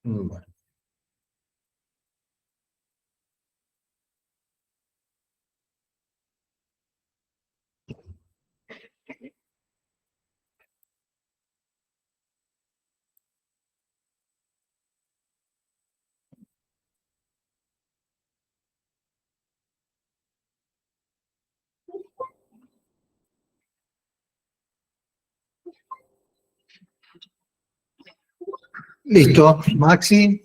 Bueno. Listo, Maxi,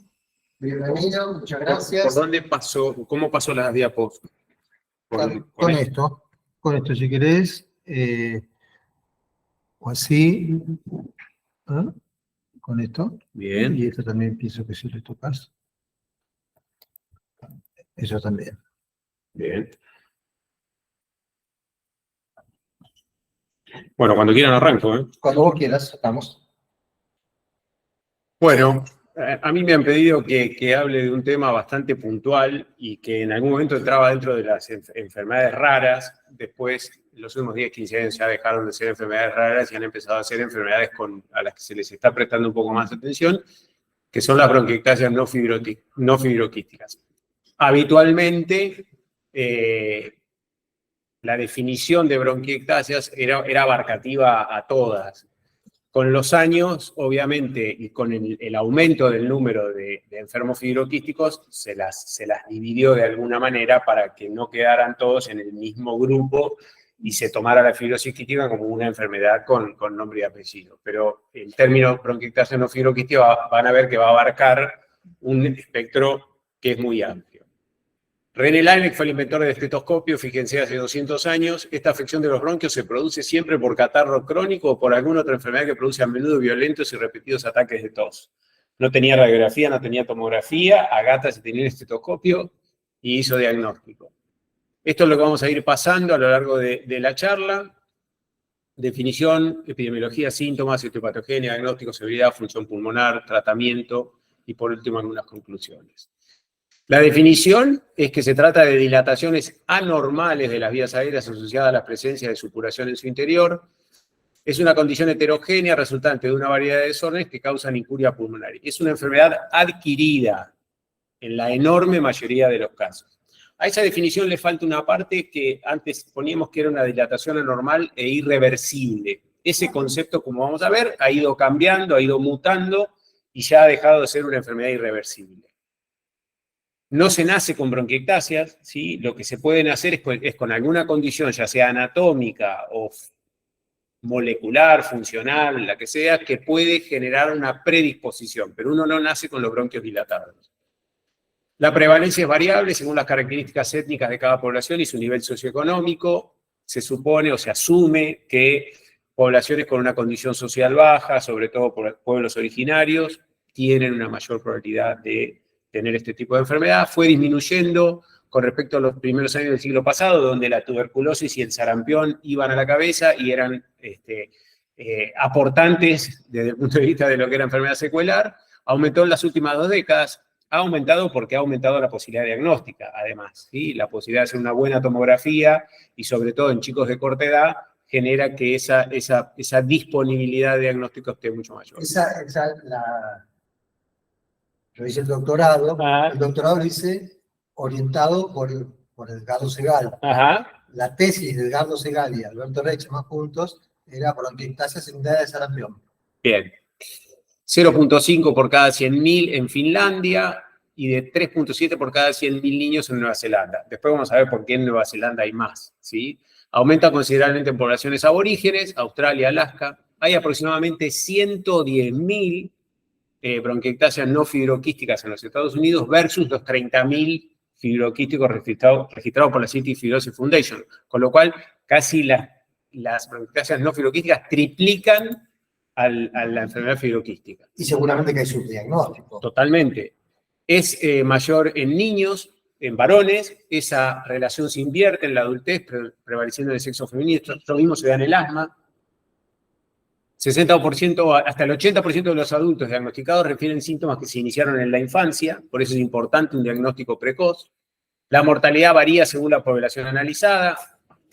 bienvenido, muchas gracias. ¿Por dónde pasó? ¿Cómo pasó las diapos? Con esto si querés, o así, ¿ah? Con esto. Bien. Y esto también pienso que si le tocas, eso también. Bien. Bueno, cuando quieran arranco, ¿eh? Cuando vos quieras, estamos. Bueno, a mí me han pedido que hable de un tema bastante puntual y que en algún momento entraba dentro de las enfermedades raras. Después, en los últimos 10, 15 años ya dejaron de ser enfermedades raras y han empezado a ser enfermedades a las que se les está prestando un poco más atención, que son las bronquiectasias no fibroquísticas. Habitualmente, la definición de bronquiectasias era abarcativa a todas. Con los años, obviamente, y con el aumento del número de enfermos fibroquísticos, se las dividió de alguna manera para que no quedaran todos en el mismo grupo y se tomara la fibrosis quística como una enfermedad con nombre y apellido. Pero el término bronquiectasia no fibroquística van a ver que va a abarcar un espectro que es muy amplio. René Laennec fue el inventor del estetoscopio, fíjense, hace 200 años. Esta afección de los bronquios se produce siempre por catarro crónico o por alguna otra enfermedad que produce a menudo violentos y repetidos ataques de tos. No tenía radiografía, no tenía tomografía, Agata se tenía el estetoscopio y hizo diagnóstico. Esto es lo que vamos a ir pasando a lo largo de la charla. Definición, epidemiología, síntomas, histopatogenia, diagnóstico, severidad, función pulmonar, tratamiento y por último algunas conclusiones. La definición es que se trata de dilataciones anormales de las vías aéreas asociadas a la presencia de supuración en su interior. Es una condición heterogénea resultante de una variedad de desórdenes que causan incuria pulmonar. Es una enfermedad adquirida en la enorme mayoría de los casos. A esa definición le falta una parte que antes poníamos que era una dilatación anormal e irreversible. Ese concepto, como vamos a ver, ha ido cambiando, ha ido mutando y ya ha dejado de ser una enfermedad irreversible. No se nace con bronquiectasias, ¿sí? Lo que se pueden hacer es con alguna condición, ya sea anatómica o molecular, funcional, la que sea, que puede generar una predisposición, pero uno no nace con los bronquios dilatados. La prevalencia es variable según las características étnicas de cada población y su nivel socioeconómico. Se supone o se asume que poblaciones con una condición social baja, sobre todo por pueblos originarios, tienen una mayor probabilidad de tener este tipo de enfermedad. Fue disminuyendo con respecto a los primeros años del siglo pasado, donde la tuberculosis y el sarampión iban a la cabeza y eran aportantes desde el punto de vista de lo que era enfermedad secuelar. Aumentó en las últimas 2 décadas. Ha aumentado porque ha aumentado la posibilidad diagnóstica, además, ¿sí? La posibilidad de hacer una buena tomografía y sobre todo en chicos de corta edad genera que esa disponibilidad de diagnóstico esté mucho mayor. Yo hice el doctorado lo hice orientado por Edgardo Segal. Ajá. La tesis de Edgardo Segal y Alberto Reichmann juntos era bronquiectasia secundaria de sarampión. Bien. 0.5 por cada 100.000 en Finlandia y de 3.7 por cada 100.000 niños en Nueva Zelanda. Después vamos a ver por qué en Nueva Zelanda hay más, ¿sí? Aumenta considerablemente en poblaciones aborígenes, Australia, Alaska. Hay aproximadamente 110.000 bronquiectasias no fibroquísticas en los Estados Unidos versus los 30.000 fibroquísticos registrados por la Cystic Fibrosis Foundation. Con lo cual, casi las bronquiectasias no fibroquísticas triplican a la enfermedad fibroquística. Y seguramente que hay subdiagnóstico. Totalmente. Es mayor en niños, en varones, esa relación se invierte en la adultez, prevaleciendo en el sexo femenino. Esto mismo se da en el asma. 60%, hasta el 80% de los adultos diagnosticados refieren síntomas que se iniciaron en la infancia, por eso es importante un diagnóstico precoz. La mortalidad varía según la población analizada.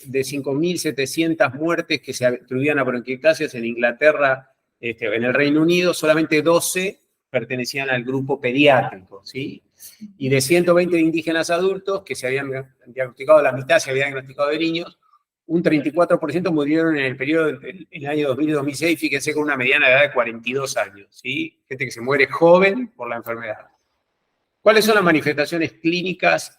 De 5.700 muertes que se atribuían a bronquiectasias en Inglaterra, en el Reino Unido, solamente 12 pertenecían al grupo pediátrico, ¿sí? Y de 120 indígenas adultos que se habían diagnosticado, la mitad se había diagnosticado de niños, un 34% murieron en el periodo del año 2000-2006, fíjense, con una mediana edad de 42 años, ¿sí? Gente que se muere joven por la enfermedad. ¿Cuáles son las manifestaciones clínicas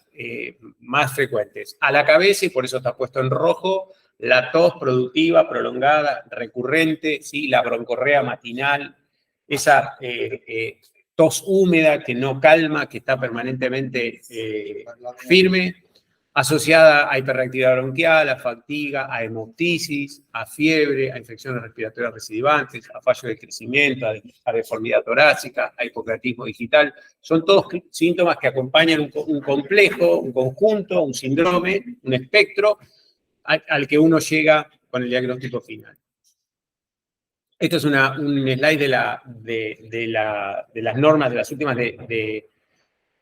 más frecuentes? A la cabeza, y por eso está puesto en rojo, la tos productiva, prolongada, recurrente, ¿sí? La broncorrea matinal, esa tos húmeda que no calma, que está permanentemente firme, asociada a hiperreactividad bronquial, a fatiga, a hemoptisis, a fiebre, a infecciones respiratorias recidivantes, a fallo de crecimiento, a deformidad torácica, a hipocreatismo digital. Son todos síntomas que acompañan un complejo, un conjunto, un síndrome, un espectro al que uno llega con el diagnóstico final. Esto es un slide de las normas, de las últimas de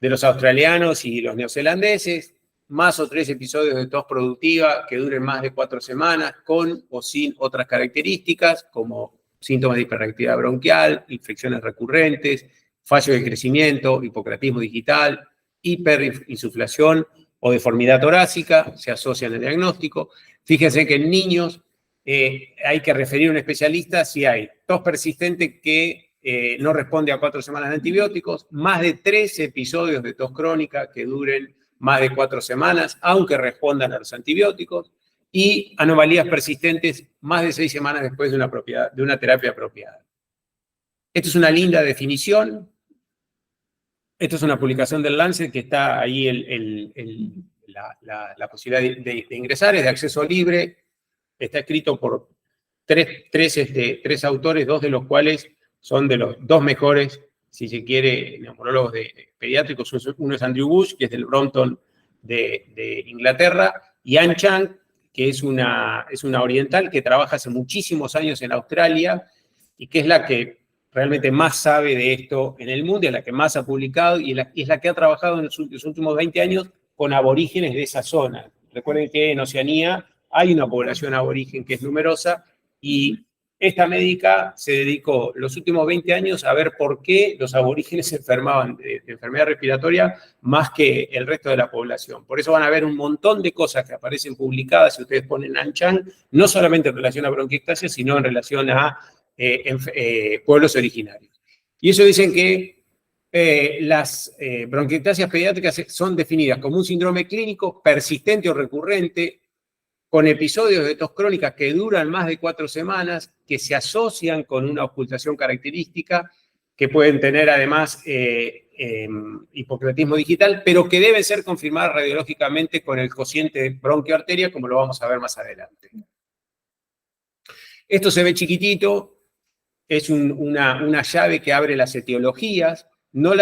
los australianos y los neozelandeses. Más o 3 episodios de tos productiva que duren más de 4 semanas, con o sin otras características, como síntomas de hiperreactividad bronquial, infecciones recurrentes, fallo de crecimiento, hipocreatismo digital, hiperinsuflación o deformidad torácica, se asocian al diagnóstico. Fíjense que en niños hay que referir a un especialista si hay tos persistente que no responde a 4 semanas de antibióticos, más de 3 episodios de tos crónica que duren más de 4 semanas, aunque respondan a los antibióticos, y anomalías persistentes más de 6 semanas después de una terapia apropiada. Esta es una linda definición. Esta es una publicación del Lancet que está ahí la posibilidad de ingresar, es de acceso libre, está escrito por tres autores, 2 de los cuales son de los 2 mejores, si se quiere, neumólogos pediátricos. Uno es Andrew Bush, que es del Brompton de Inglaterra, y Ann Chang, que es una oriental que trabaja hace muchísimos años en Australia y que es la que realmente más sabe de esto en el mundo, es la que más ha publicado y es la que ha trabajado en los últimos 20 años con aborígenes de esa zona. Recuerden que en Oceanía hay una población aborigen que es numerosa y esta médica se dedicó los últimos 20 años a ver por qué los aborígenes se enfermaban de enfermedad respiratoria más que el resto de la población. Por eso van a ver un montón de cosas que aparecen publicadas, si ustedes ponen Ann Chang, no solamente en relación a bronquiectasia, sino en relación a pueblos originarios. Y ellos dicen que las bronquiectasias pediátricas son definidas como un síndrome clínico persistente o recurrente, con episodios de tos crónica que duran más de 4 semanas, que se asocian con una ocultación característica, que pueden tener además hipocreatismo digital, pero que deben ser confirmadas radiológicamente con el cociente bronquioarteria, como lo vamos a ver más adelante. Esto se ve chiquitito, es una llave que abre las etiologías, no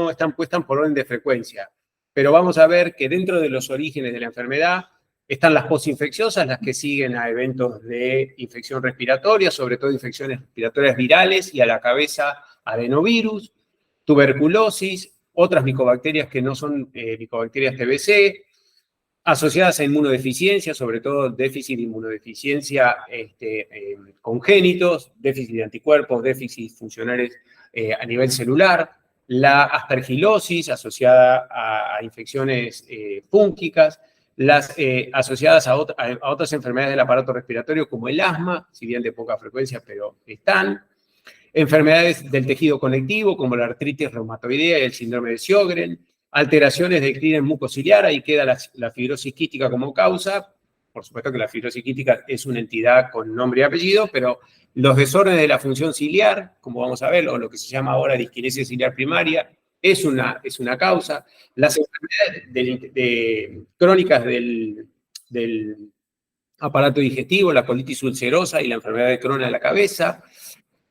están puestas por orden de frecuencia. Pero vamos a ver que dentro de los orígenes de la enfermedad están las postinfecciosas, las que siguen a eventos de infección respiratoria, sobre todo infecciones respiratorias virales y a la cabeza adenovirus, tuberculosis, otras micobacterias que no son micobacterias TBC, asociadas a inmunodeficiencia, sobre todo déficit de inmunodeficiencia congénitos, déficit de anticuerpos, déficits funcionales a nivel celular, la aspergilosis asociada a infecciones fúngicas, las asociadas a otras enfermedades del aparato respiratorio como el asma, si bien de poca frecuencia, pero están. Enfermedades del tejido conectivo como la artritis reumatoidea y el síndrome de Sjögren, alteraciones del clínex mucociliar, ahí queda la fibrosis quística como causa. Por supuesto que la fibrosis quística es una entidad con nombre y apellido, pero los desórdenes de la función ciliar, como vamos a ver, o lo que se llama ahora disquinesia ciliar primaria, es una causa. Las enfermedades crónicas del aparato digestivo, la colitis ulcerosa y la enfermedad de Crohn de la cabeza.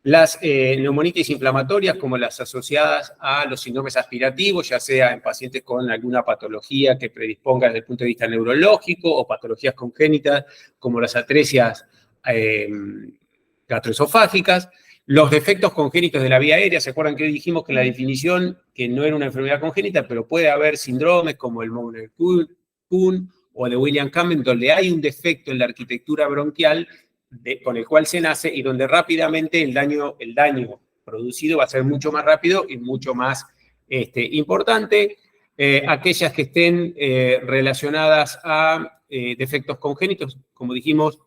Las neumonitis inflamatorias, como las asociadas a los síndromes aspirativos, ya sea en pacientes con alguna patología que predisponga desde el punto de vista neurológico o patologías congénitas, como las atresias gastroesofágicas. Los defectos congénitos de la vía aérea, ¿se acuerdan que dijimos que en la definición que no era una enfermedad congénita, pero puede haber síndromes como el Maurer-Kuhn o de William Campbell, donde hay un defecto en la arquitectura bronquial con el cual se nace y donde rápidamente el daño producido va a ser mucho más rápido y mucho más importante. Aquellas que estén relacionadas a defectos congénitos, como dijimos,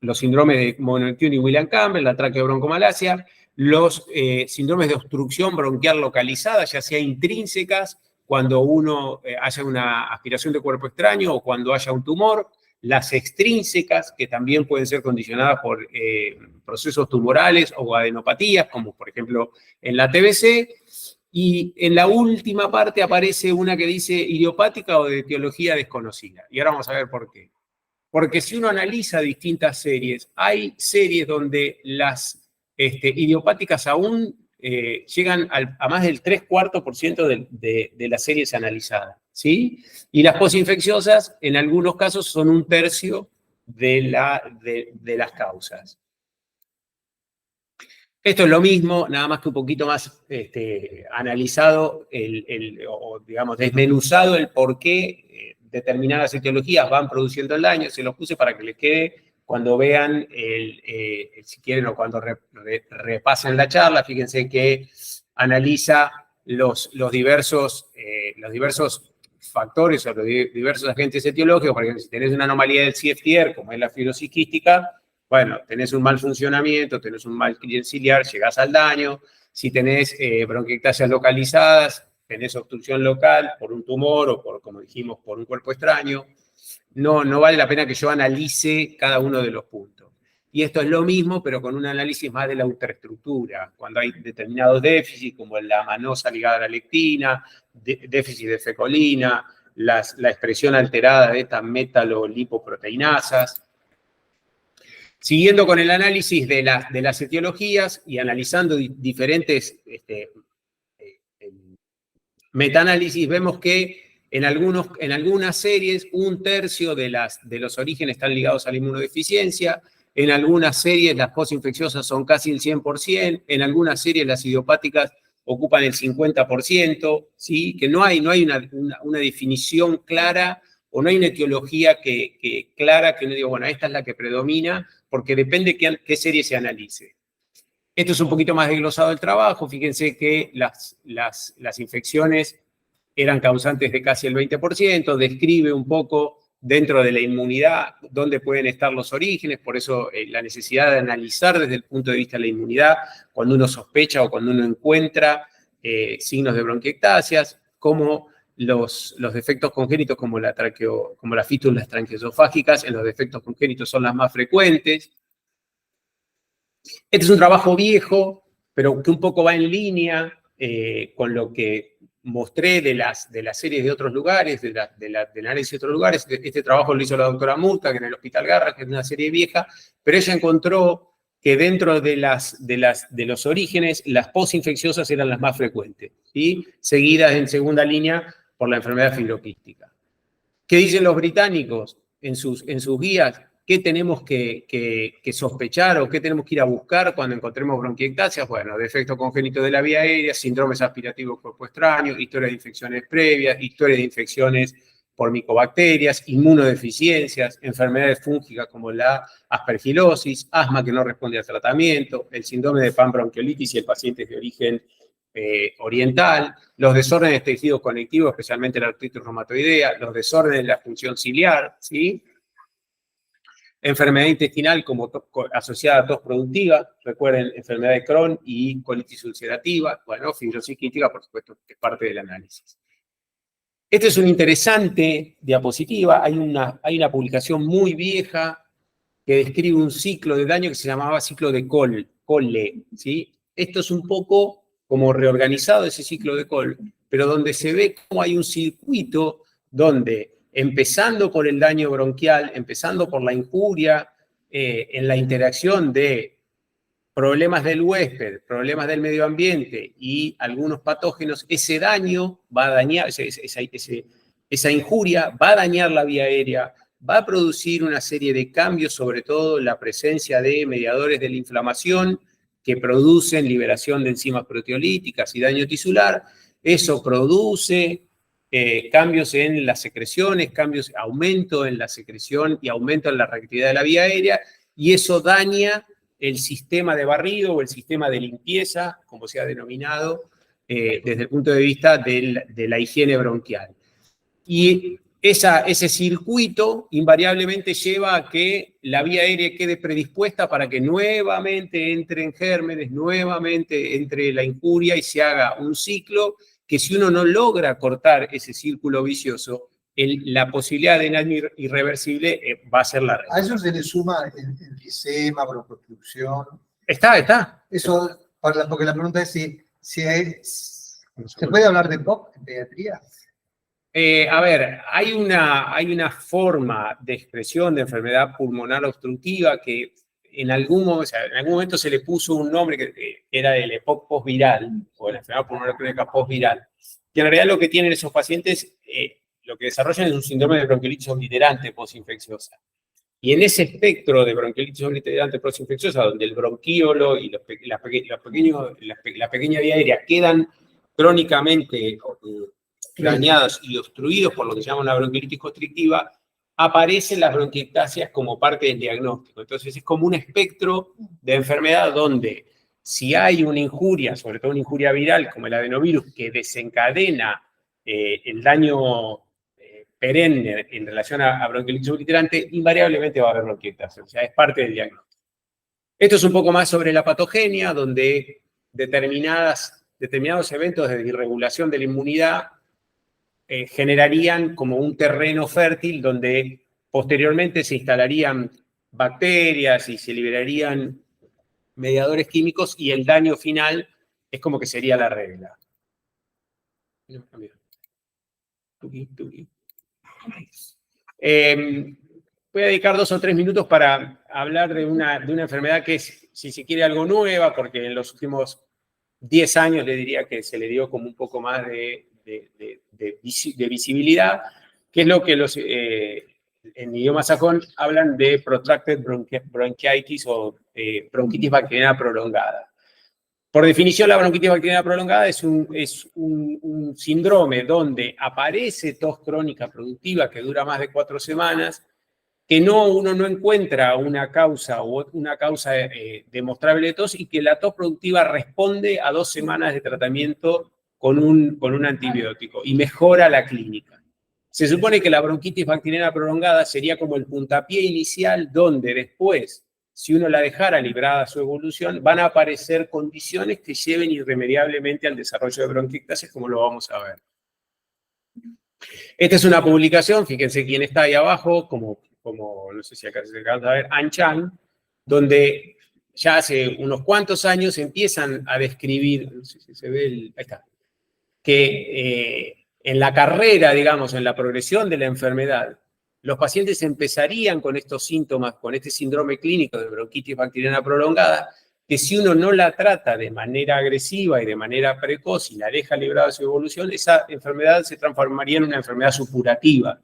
los síndromes de Mononeutron y Williams-Campbell, la traqueobroncomalacia, los síndromes de obstrucción bronquial localizada, ya sea intrínsecas, cuando haya una aspiración de cuerpo extraño o cuando haya un tumor, las extrínsecas, que también pueden ser condicionadas por procesos tumorales o adenopatías, como por ejemplo en la TBC, y en la última parte aparece una que dice idiopática o de etiología desconocida. Y ahora vamos a ver por qué. Porque si uno analiza distintas series, hay series donde las idiopáticas aún llegan a más del 3/4% de las series analizadas, ¿sí? Y las posinfecciosas, en algunos casos, son 1/3 de las causas. Esto es lo mismo, nada más que un poquito más analizado, o digamos, desmenuzado el por qué determinadas etiologías van produciendo el daño. Se los puse para que les quede cuando vean, si quieren, o cuando repasen la charla. Fíjense que analiza los diversos factores o los diversos agentes etiológicos. Por ejemplo, si tenés una anomalía del CFTR, como es la fibrosis quística, bueno, tenés un mal funcionamiento, tenés un mal ciliar ciliar, llegás al daño. Si tenés bronquiectasias localizadas, tenés obstrucción local por un tumor o por, como dijimos, por un cuerpo extraño. No vale la pena que yo analice cada uno de los puntos. Y esto es lo mismo, pero con un análisis más de la ultraestructura. Cuando hay determinados déficits, como la manosa ligada a la lectina, déficit de fecolina, la expresión alterada de estas metalolipoproteinasas. Siguiendo con el análisis de las etiologías y analizando diferentes metaanálisis, vemos que en algunas series 1/3 de los orígenes están ligados a la inmunodeficiencia, en algunas series las posinfecciosas son casi el 100%, en algunas series las idiopáticas ocupan el 50%, ¿sí? Que no hay una definición clara o no hay una etiología clara que uno diga, bueno, esta es la que predomina, porque depende qué serie se analice. Esto es un poquito más desglosado del trabajo. Fíjense que las infecciones eran causantes de casi el 20%, describe un poco dentro de la inmunidad dónde pueden estar los orígenes, por eso la necesidad de analizar desde el punto de vista de la inmunidad cuando uno sospecha o cuando uno encuentra signos de bronquiectasias, como los defectos congénitos como las fístulas tranqueosofágicas, en los defectos congénitos son las más frecuentes. Este es un trabajo viejo, pero que un poco va en línea con lo que mostré de las series de otros lugares, del análisis de otros lugares. Este trabajo lo hizo la doctora Murta, que en el Hospital Garrahan, que es una serie vieja, pero ella encontró que dentro de los orígenes, las posinfecciosas eran las más frecuentes, ¿sí? Seguidas en segunda línea por la enfermedad fibroquística. ¿Qué dicen los británicos en sus guías? ¿Qué tenemos que sospechar o qué tenemos que ir a buscar cuando encontremos bronquiectasias? Bueno, defecto congénito de la vía aérea, síndromes aspirativos cuerpo extraño, historia de infecciones previas, historia de infecciones por micobacterias, inmunodeficiencias, enfermedades fúngicas como la aspergilosis, asma que no responde al tratamiento, el síndrome de panbronquiolitis y el paciente es de origen oriental, los desórdenes de tejidos conectivos, especialmente la artritis reumatoidea, los desórdenes de la función ciliar, ¿sí? Enfermedad intestinal como asociada a tos productiva, recuerden, enfermedad de Crohn y colitis ulcerativa, bueno, fibrosis quística, por supuesto, que es parte del análisis. Esta es una interesante diapositiva, hay una publicación muy vieja que describe un ciclo de daño que se llamaba ciclo de Colle, ¿sí? Esto es un poco como reorganizado ese ciclo de Colle, pero donde se ve cómo hay un circuito donde, empezando por el daño bronquial, empezando por la injuria, en la interacción de problemas del huésped, problemas del medio ambiente y algunos patógenos, ese daño va a dañar, esa injuria va a dañar la vía aérea, va a producir una serie de cambios, sobre todo la presencia de mediadores de la inflamación que producen liberación de enzimas proteolíticas y daño tisular. Eso produce cambios en las secreciones, aumento en la secreción y aumento en la reactividad de la vía aérea, y eso daña el sistema de barrido o el sistema de limpieza, como se ha denominado, desde el punto de vista de la higiene bronquial. Y ese circuito invariablemente lleva a que la vía aérea quede predispuesta para que nuevamente entren gérmenes, nuevamente entre la injuria y se haga un ciclo que, si uno no logra cortar ese círculo vicioso, la posibilidad de daño irreversible va a ser larga. A eso se le suma el enfisema, broncoobstrucción. Está. Eso, porque la pregunta es si ¿se puede hablar de POC en pediatría? A ver, hay una forma de expresión de enfermedad pulmonar obstructiva que en algún momento se le puso un nombre que era el EPOC postviral, o la enfermedad pulmonar crónica postviral, que en realidad lo que tienen esos pacientes, lo que desarrollan es un síndrome de bronquiolitis obliterante postinfecciosa. Y en ese espectro de bronquiolitis obliterante postinfecciosa, donde el bronquíolo y la pequeña vía aérea quedan crónicamente dañados y obstruidos por lo que se llama una bronquiolitis constrictiva, aparecen las bronquiectasias como parte del diagnóstico. Entonces es como un espectro de enfermedad donde, si hay una injuria, sobre todo una injuria viral como el adenovirus, que desencadena el daño perenne en relación a bronquiolitis obliterante, invariablemente va a haber bronquiectasia. O sea, es parte del diagnóstico. Esto es un poco más sobre la patogenia, donde determinados eventos de disregulación de la inmunidad generarían como un terreno fértil donde posteriormente se instalarían bacterias y se liberarían mediadores químicos, y el daño final es como que sería la regla. Voy a dedicar 2 o 3 minutos para hablar de una enfermedad que es, si se quiere, algo nueva, porque en los últimos 10 años le diría que se le dio como un poco más de visibilidad, que es lo que en idioma sajón hablan de protracted bronchitis o bronquitis bacteriana prolongada. Por definición, la bronquitis bacteriana prolongada es un síndrome donde aparece tos crónica productiva que dura más de 4 semanas, que uno no encuentra una causa demostrable de tos, y que la tos productiva responde a 2 semanas de tratamiento con un antibiótico y mejora la clínica. Se supone que la bronquitis bacteriana prolongada sería como el puntapié inicial, donde después, si uno la dejara librada a su evolución, van a aparecer condiciones que lleven irremediablemente al desarrollo de bronquiectasias, como lo vamos a ver. Esta es una publicación, fíjense quién está ahí abajo, como no sé si acá se alcanza a ver, An Chang, donde ya hace unos cuantos años empiezan a describir, no sé si se ve, ahí está, que en la carrera, digamos, en la progresión de la enfermedad, los pacientes empezarían con estos síntomas, con este síndrome clínico de bronquitis bacteriana prolongada, que si uno no la trata de manera agresiva y de manera precoz y la deja librada de su evolución, esa enfermedad se transformaría en una enfermedad supurativa,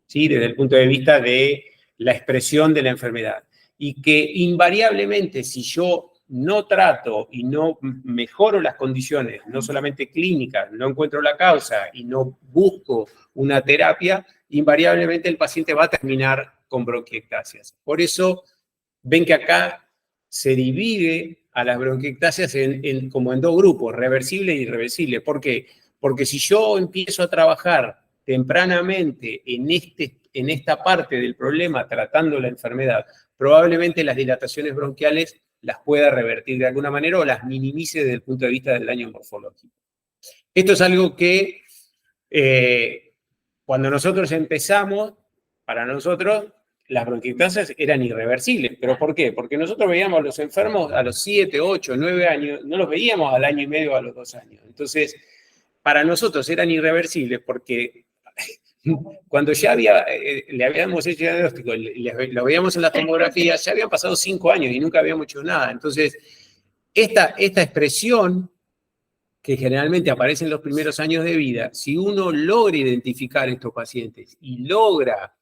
¿sí? Desde el punto de vista de la expresión de la enfermedad. Y que invariablemente, si yo no trato y no mejoro las condiciones, no solamente clínicas, no encuentro la causa y no busco una terapia, invariablemente el paciente va a terminar con bronquiectasias. Por eso ven que acá se divide a las bronquiectasias como en 2 grupos, reversible e irreversible. ¿Por qué? Porque si yo empiezo a trabajar tempranamente en esta parte del problema, tratando la enfermedad, probablemente las dilataciones bronquiales las pueda revertir de alguna manera o las minimice desde el punto de vista del daño morfológico. Esto es algo que cuando nosotros empezamos, para nosotros las bronquiectasias eran irreversibles. ¿Pero por qué? Porque nosotros veíamos a los enfermos a los 7, 8, 9 años, no los veíamos al año y medio o a los 2 años. Entonces, para nosotros eran irreversibles porque cuando ya le habíamos hecho el diagnóstico, lo veíamos en las tomografías, ya habían pasado 5 años y nunca habíamos hecho nada. Entonces, esta expresión que generalmente aparece en los primeros años de vida, si uno logra identificar estos pacientes y logra,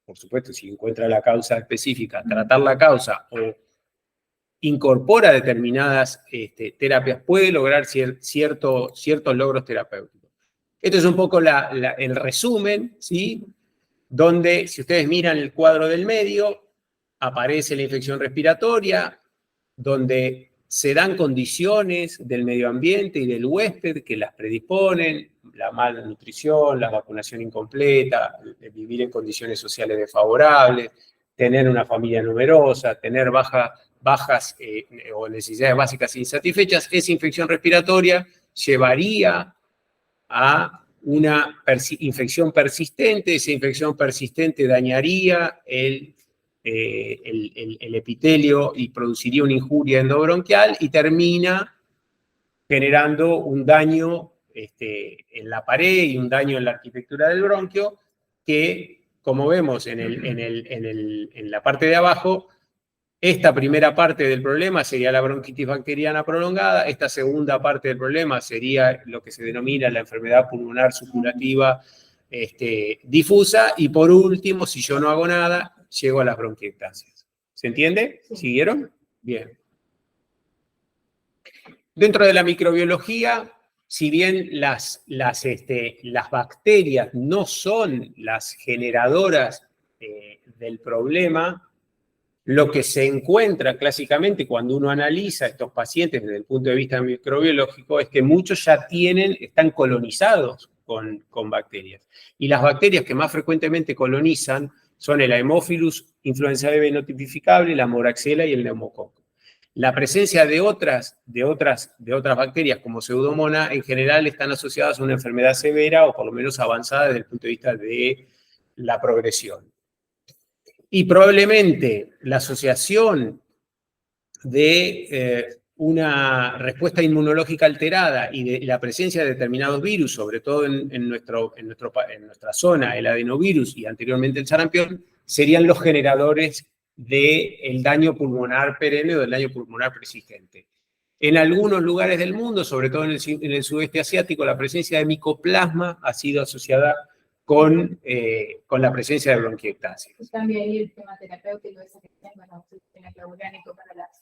por supuesto, si encuentra la causa específica, tratar la causa o incorpora determinadas terapias, puede lograr ciertos logros terapéuticos. Esto es un poco el resumen, ¿sí? Donde, si ustedes miran el cuadro del medio, aparece la infección respiratoria, donde se dan condiciones del medio ambiente y del huésped que las predisponen, la mala nutrición, la vacunación incompleta, vivir en condiciones sociales desfavorables, tener una familia numerosa, tener bajas o necesidades básicas insatisfechas. Esa infección respiratoria llevaría a una infección persistente. Esa infección persistente dañaría el epitelio y produciría una injuria endobronquial y termina generando un daño en la pared y un daño en la arquitectura del bronquio que, como vemos en la parte de abajo, esta primera parte del problema sería la bronquitis bacteriana prolongada, esta segunda parte del problema sería lo que se denomina la enfermedad pulmonar supurativa difusa, y por último, si yo no hago nada, llego a las bronquiectasias. ¿Se entiende? ¿Siguieron? Bien. Dentro de la microbiología, si bien las bacterias no son las generadoras del problema, lo que se encuentra clásicamente cuando uno analiza a estos pacientes desde el punto de vista microbiológico es que muchos ya están colonizados con bacterias. Y las bacterias que más frecuentemente colonizan son el Haemophilus influenzae no tipificable, la Moraxella y el neumococo. La presencia de otras bacterias como Pseudomonas en general están asociadas a una enfermedad severa o por lo menos avanzada desde el punto de vista de la progresión. Y probablemente la asociación de una respuesta inmunológica alterada y de la presencia de determinados virus, sobre todo en nuestra zona, el adenovirus y anteriormente el sarampión, serían los generadores del daño pulmonar perenne o del daño pulmonar persistente. En algunos lugares del mundo, sobre todo en el sudeste asiático, la presencia de micoplasma ha sido asociada con la presencia de bronquiectasia. Cambia ahí el tema terapéutico, esa que tengo, para las...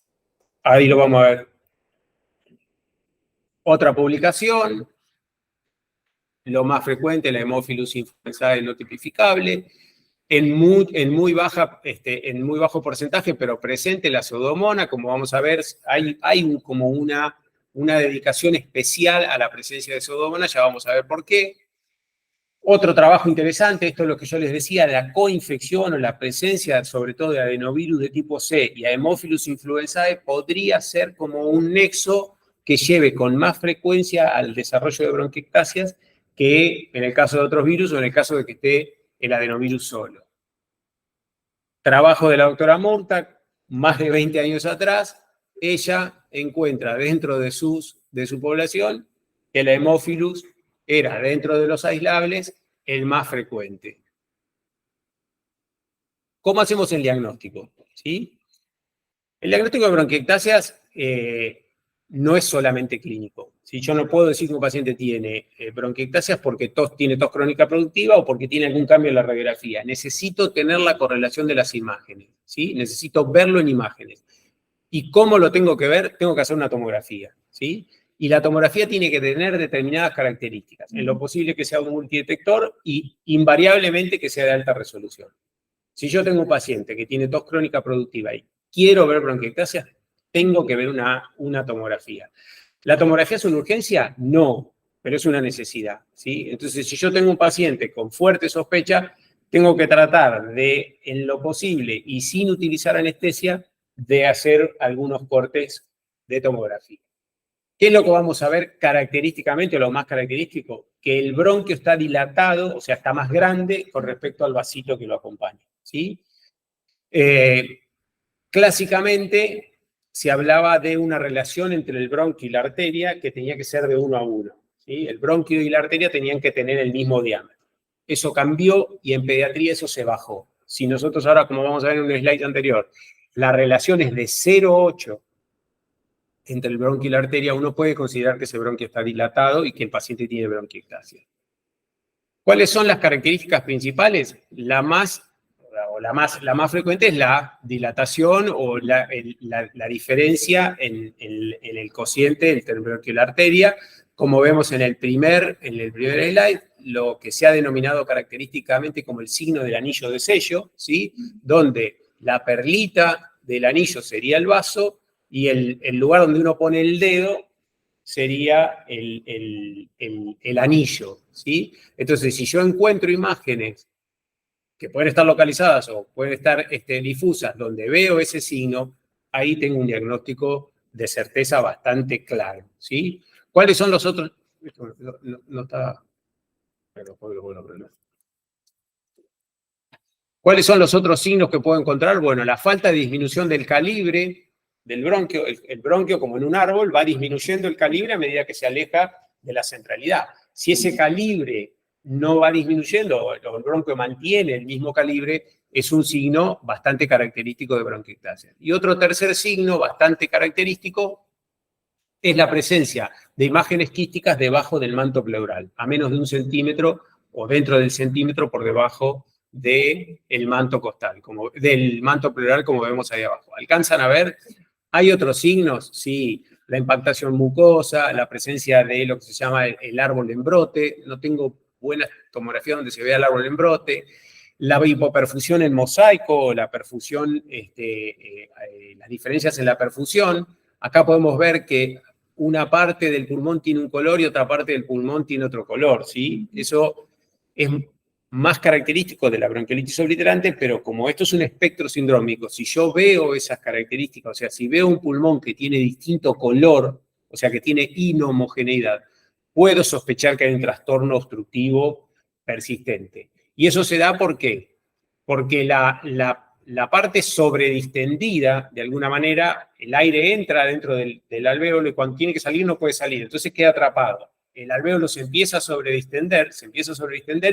Ahí lo vamos a ver. Otra publicación, lo más frecuente, la Haemophilus influenzae no tipificable, en muy bajo porcentaje, pero presente la Pseudomonas. Como vamos a ver, hay como una dedicación especial a la presencia de Pseudomonas, ya vamos a ver por qué. Otro trabajo interesante, esto es lo que yo les decía, la coinfección o la presencia sobre todo de adenovirus de tipo C y Haemophilus influenzae podría ser como un nexo que lleve con más frecuencia al desarrollo de bronquiectasias que en el caso de otros virus o en el caso de que esté el adenovirus solo. Trabajo de la doctora Murtagh, más de 20 años atrás, ella encuentra dentro de su población que el Haemophilus era, dentro de los aislables, el más frecuente. ¿Cómo hacemos el diagnóstico? ¿Sí? El diagnóstico de bronquiectasias no es solamente clínico. ¿Sí? Yo no puedo decir que un paciente tiene bronquiectasias porque tiene tos crónica productiva o porque tiene algún cambio en la radiografía. Necesito tener la correlación de las imágenes. ¿Sí? Necesito verlo en imágenes. ¿Y cómo lo tengo que ver? Tengo que hacer una tomografía. ¿Sí? Y la tomografía tiene que tener determinadas características. En lo posible que sea un multidetector y invariablemente que sea de alta resolución. Si yo tengo un paciente que tiene tos crónica productiva y quiero ver bronquiectasia, tengo que ver una tomografía. ¿La tomografía es una urgencia? No, pero es una necesidad. ¿Sí? Entonces, si yo tengo un paciente con fuerte sospecha, tengo que tratar de, en lo posible y sin utilizar anestesia, de hacer algunos cortes de tomografía. ¿Qué es lo que vamos a ver característicamente, o lo más característico? Que el bronquio está dilatado, o sea, está más grande con respecto al vasito que lo acompaña. ¿Sí? Clásicamente se hablaba de una relación entre el bronquio y la arteria que tenía que ser de 1 a 1. ¿Sí? El bronquio y la arteria tenían que tener el mismo diámetro. Eso cambió y en pediatría eso se bajó. Si nosotros ahora, como vamos a ver en un slide anterior, la relación es de 0,8 entre el bronquio y la arteria, uno puede considerar que ese bronquio está dilatado y que el paciente tiene bronquiectasia. ¿Cuáles son las características principales? La más frecuente es la dilatación o la diferencia en el cociente entre el bronquio y la arteria, como vemos en el primer slide, lo que se ha denominado característicamente como el signo del anillo de sello, ¿sí? Donde la perlita del anillo sería el vaso y el lugar donde uno pone el dedo sería el anillo, ¿sí? Entonces, si yo encuentro imágenes que pueden estar localizadas o pueden estar difusas, donde veo ese signo, ahí tengo un diagnóstico de certeza bastante claro, ¿sí? ¿Cuáles son los otros? No está... ¿Cuáles son los otros signos que puedo encontrar? Bueno, la falta de disminución del calibre del bronquio. El bronquio, como en un árbol, va disminuyendo el calibre a medida que se aleja de la centralidad. Si ese calibre no va disminuyendo o el bronquio mantiene el mismo calibre, es un signo bastante característico de bronquiectasia. Y otro tercer signo bastante característico es la presencia de imágenes quísticas debajo del manto pleural, a menos de 1 centímetro o dentro del centímetro por debajo del manto costal, del manto pleural, como vemos ahí abajo. ¿Alcanzan a ver? ¿Hay otros signos? Sí, la impactación mucosa, la presencia de lo que se llama el árbol en brote. No tengo buena tomografía donde se vea el árbol en brote. La hipoperfusión en mosaico, la perfusión, las diferencias en la perfusión. Acá podemos ver que una parte del pulmón tiene un color y otra parte del pulmón tiene otro color, ¿sí? Eso es más característico de la bronquiolitis obliterante, pero como esto es un espectro sindrómico, si yo veo esas características, o sea, si veo un pulmón que tiene distinto color, o sea, que tiene inhomogeneidad, puedo sospechar que hay un trastorno obstructivo persistente. Y eso se da ¿por qué? Porque la parte sobredistendida, de alguna manera, el aire entra dentro del alvéolo y cuando tiene que salir no puede salir, entonces queda atrapado. El alvéolo se empieza a sobredistender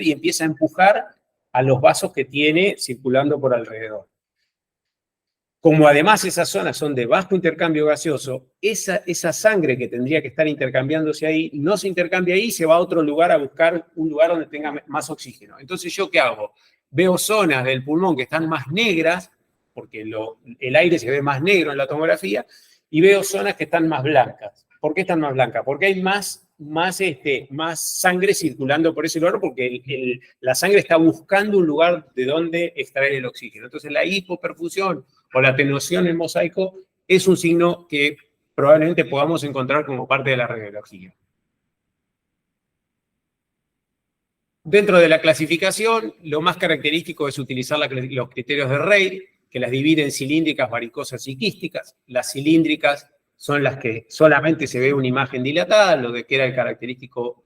y empieza a empujar a los vasos que tiene circulando por alrededor. Como además esas zonas son de bajo intercambio gaseoso, esa sangre que tendría que estar intercambiándose ahí, no se intercambia ahí, se va a otro lugar a buscar un lugar donde tenga más oxígeno. Entonces, ¿yo qué hago? Veo zonas del pulmón que están más negras, porque el aire se ve más negro en la tomografía, y veo zonas que están más blancas. ¿Por qué están más blancas? Porque hay más sangre circulando por ese lugar, porque la sangre está buscando un lugar de donde extraer el oxígeno. Entonces, la hipoperfusión o la atenuación en mosaico es un signo que probablemente podamos encontrar como parte de la radiología. Dentro de la clasificación, lo más característico es utilizar los criterios de Rey, que las divide en cilíndricas, varicosas y quísticas. Las cilíndricas son las que solamente se ve una imagen dilatada, lo que era el característico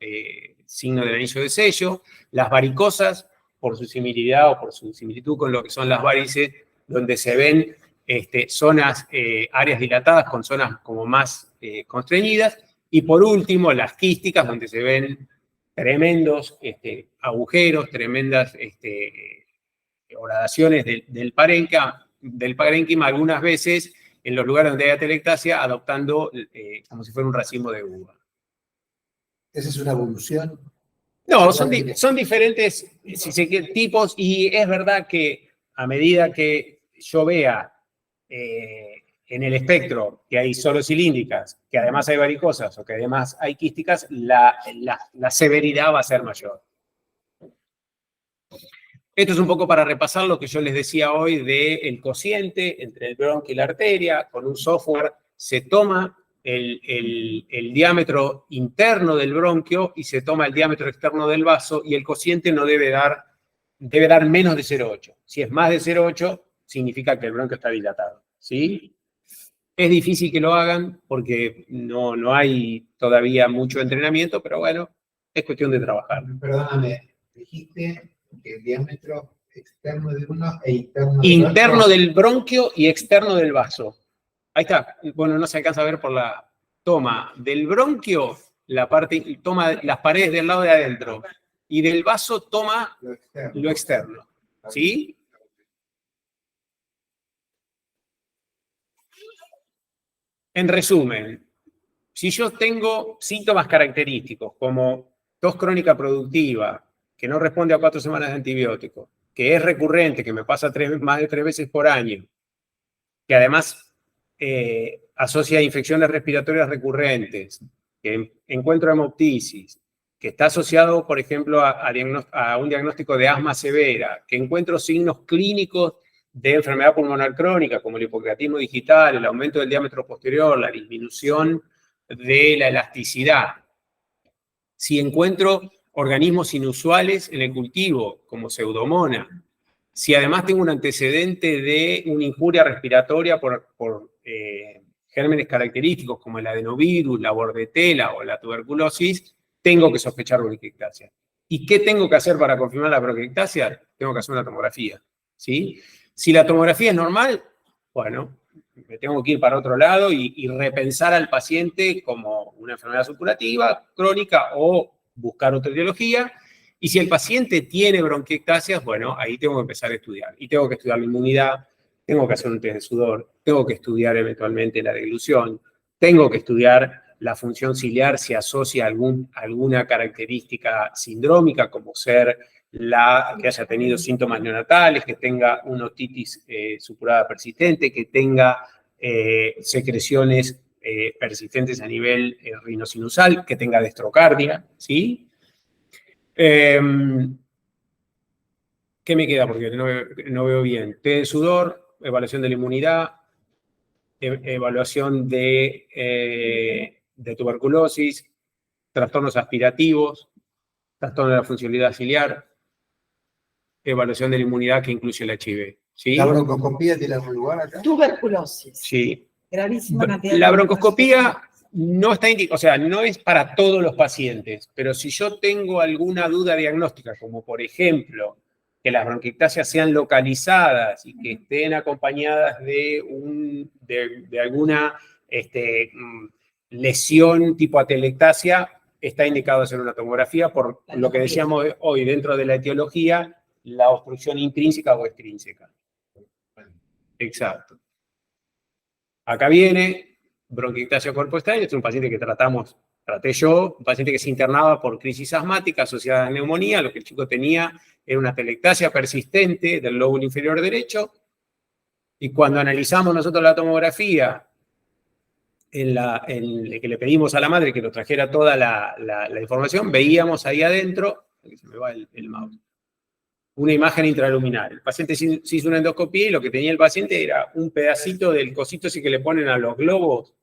signo del anillo de sello. Las varicosas, por su similitud o por su similitud con lo que son las varices, donde se ven zonas, áreas dilatadas con zonas como más constreñidas. Y por último, las quísticas, donde se ven tremendos agujeros, tremendas horadaciones del parénquima, algunas veces en los lugares donde hay atelectasia, adoptando como si fuera un racimo de uva. ¿Esa es una evolución? No, son diferentes tipos, y es verdad que a medida que yo vea en el espectro que hay solo cilíndricas, que además hay varicosas o que además hay quísticas, la severidad va a ser mayor. Esto es un poco para repasar lo que yo les decía hoy del cociente entre el bronquio y la arteria. Con un software se toma el diámetro interno del bronquio y se toma el diámetro externo del vaso, y el cociente no debe dar menos de 0,8. Si es más de 0,8, significa que el bronquio está dilatado, ¿sí? Es difícil que lo hagan porque no hay todavía mucho entrenamiento, pero bueno, es cuestión de trabajar. Perdóname, dijiste que el diámetro externo de uno e interno del Interno otro. del bronquio y externo del vaso. Ahí está. Bueno, no se alcanza a ver por la toma del bronquio, toma las paredes del lado de adentro, y del vaso toma lo externo. ¿Sí? En resumen, si yo tengo síntomas característicos como tos crónica productiva, que no responde a 4 semanas de antibiótico, que es recurrente, que me pasa más de 3 veces por año, que además asocia a infecciones respiratorias recurrentes, que encuentro hemoptisis, que está asociado, por ejemplo, a un diagnóstico de asma severa, que encuentro signos clínicos de enfermedad pulmonar crónica, como el hipocreatismo digital, el aumento del diámetro posterior, la disminución de la elasticidad. Si encuentro organismos inusuales en el cultivo, como Pseudomonas, si además tengo un antecedente de una injuria respiratoria por gérmenes característicos como el adenovirus, la bordetela o la tuberculosis, tengo que sospechar bronquiectasia. ¿Y qué tengo que hacer para confirmar la bronquiectasia? Tengo que hacer una tomografía, ¿sí? Si la tomografía es normal, bueno, me tengo que ir para otro lado y repensar al paciente como una enfermedad supurativa, crónica o buscar otra etiología. Y si el paciente tiene bronquiectasias, bueno, ahí tengo que empezar a estudiar. Y tengo que estudiar la inmunidad, tengo que hacer un test de sudor, tengo que estudiar eventualmente la deglución, tengo que estudiar la función ciliar si asocia alguna característica sindrómica, como ser que haya tenido síntomas neonatales, que tenga una otitis supurada persistente, que tenga secreciones persistentes a nivel rinosinusal, que tenga destrocardia, ¿sí? ¿Qué me queda? Porque no veo bien. Test de sudor, evaluación de la inmunidad, evaluación de tuberculosis, trastornos aspirativos, trastorno de la funcionalidad ciliar, evaluación de la inmunidad que incluye el HIV. ¿Sí? ¿La broncoscopía tiene algún lugar acá? Tuberculosis. Sí. Gravísima cantidad La de broncoscopía no está indicada, o sea, no es para todos los pacientes, pero si yo tengo alguna duda diagnóstica, como por ejemplo, que las bronquiectasias sean localizadas y que estén acompañadas de alguna lesión tipo atelectasia, está indicado hacer una tomografía por lo que decíamos hoy dentro de la etiología, la obstrucción intrínseca o extrínseca. Exacto. Acá viene bronquiectasia cuerpo extraño, este es un paciente que traté yo, un paciente que se internaba por crisis asmática asociada a neumonía. Lo que el chico tenía era una atelectasia persistente del lóbulo inferior derecho, y cuando analizamos nosotros la tomografía, en que le pedimos a la madre que nos trajera toda la información, veíamos ahí adentro, que se me va el mouse, una imagen intraluminal. El paciente se hizo una endoscopía y lo que tenía el paciente era un pedacito del cosito ese que le ponen a los globos,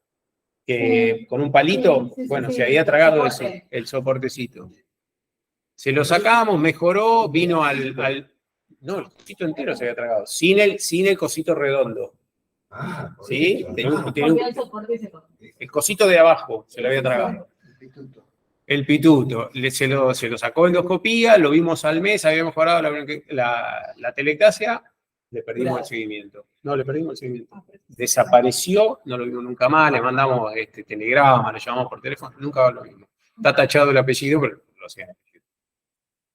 que con un palito, se había tragado eso, el soportecito. Se lo sacamos, mejoró, vino no, el cosito entero se había tragado, sin el cosito redondo. ¿Sí? El cosito de abajo se lo había tragado. El pituto. Se lo sacó endoscopía, lo vimos al mes, había mejorado la telectasia, le perdimos el seguimiento. No, le perdimos el seguimiento. Desapareció, no lo vimos nunca más, le mandamos telegrama, le llamamos por teléfono, nunca lo vimos. Está tachado el apellido, pero lo sé.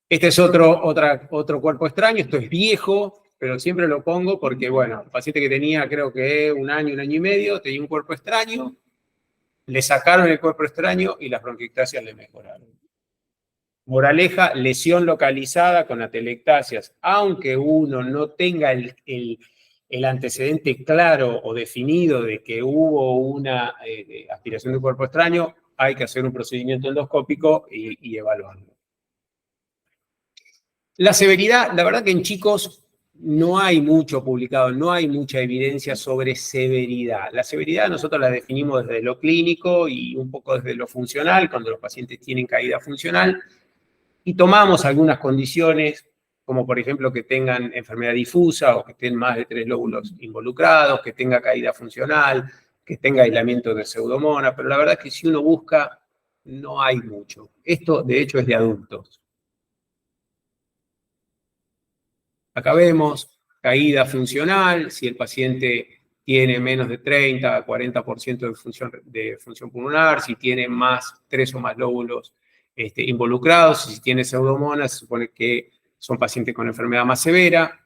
Este es otro cuerpo extraño, esto es viejo, pero siempre lo pongo porque, bueno, el paciente que tenía creo que un año y medio, tenía un cuerpo extraño, le sacaron el cuerpo extraño y las bronquiectasias le mejoraron. Moraleja, lesión localizada con atelectasias, aunque uno no tenga el antecedente claro o definido de que hubo una aspiración de cuerpo extraño, hay que hacer un procedimiento endoscópico y evaluarlo. La severidad, la verdad que en chicos no hay mucho publicado, no hay mucha evidencia sobre severidad. La severidad nosotros la definimos desde lo clínico y un poco desde lo funcional, cuando los pacientes tienen caída funcional, y tomamos algunas condiciones, como por ejemplo que tengan enfermedad difusa o que estén más de 3 lóbulos involucrados, que tenga caída funcional, que tenga aislamiento de Pseudomonas, pero la verdad es que si uno busca, no hay mucho. Esto, de hecho, es de adultos. Acá vemos caída funcional, si el paciente tiene menos de 30 a 40% de función pulmonar, si tiene 3 o más lóbulos involucrados, si tiene Pseudomonas, se supone que son pacientes con enfermedad más severa.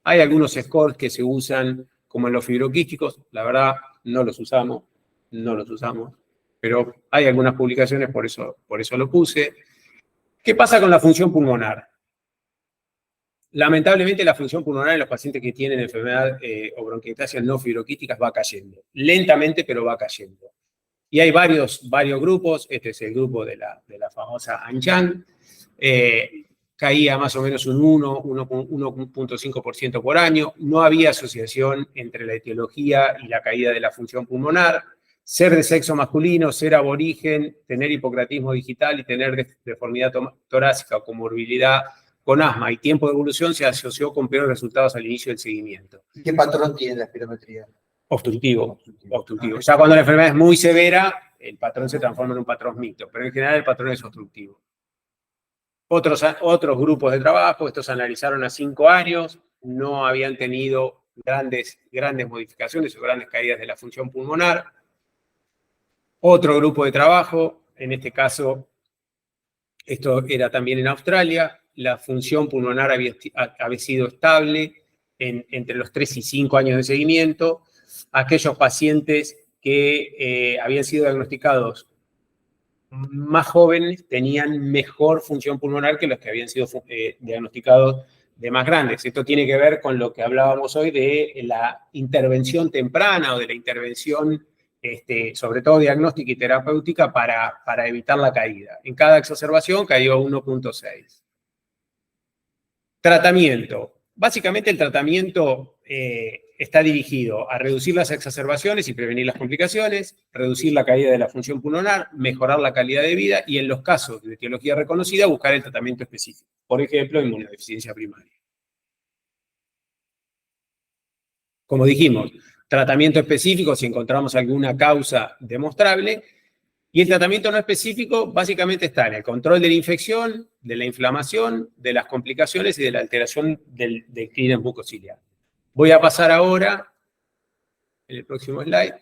Hay algunos scores que se usan como en los fibroquísticos, la verdad no los usamos, pero hay algunas publicaciones, por eso lo puse. ¿Qué pasa con la función pulmonar? Lamentablemente la función pulmonar en los pacientes que tienen enfermedad o bronquiectasias no fibroquísticas va cayendo. Lentamente, pero va cayendo. Y hay varios grupos. Este es el grupo de la famosa Anchang. Caía más o menos un 1.5% por año. No había asociación entre la etiología y la caída de la función pulmonar. Ser de sexo masculino, ser aborigen, tener hipocratismo digital y tener deformidad torácica o comorbilidad con asma y tiempo de evolución se asoció con peores resultados al inicio del seguimiento. ¿Qué patrón tiene la espirometría? Obstructivo. Ya cuando la enfermedad es muy severa, el patrón se transforma en un patrón mixto, pero en general el patrón es obstructivo. Otros grupos de trabajo, estos analizaron a 5 años, no habían tenido grandes modificaciones o grandes caídas de la función pulmonar. Otro grupo de trabajo, en este caso, esto era también en Australia, la función pulmonar había sido estable entre los 3 y 5 años de seguimiento. Aquellos pacientes que habían sido diagnosticados más jóvenes tenían mejor función pulmonar que los que habían sido diagnosticados de más grandes. Esto tiene que ver con lo que hablábamos hoy de la intervención temprana o de la intervención, sobre todo diagnóstica y terapéutica, para evitar la caída. En cada exacerbación cayó 1.6. Tratamiento. Básicamente el tratamiento está dirigido a reducir las exacerbaciones y prevenir las complicaciones, reducir la caída de la función pulmonar, mejorar la calidad de vida y en los casos de etiología reconocida buscar el tratamiento específico. Por ejemplo, inmunodeficiencia primaria. Como dijimos, tratamiento específico si encontramos alguna causa demostrable. Y el tratamiento no específico básicamente está en el control de la infección, de la inflamación, de las complicaciones y de la alteración del clínex mucociliar. Voy a pasar ahora, en el próximo slide,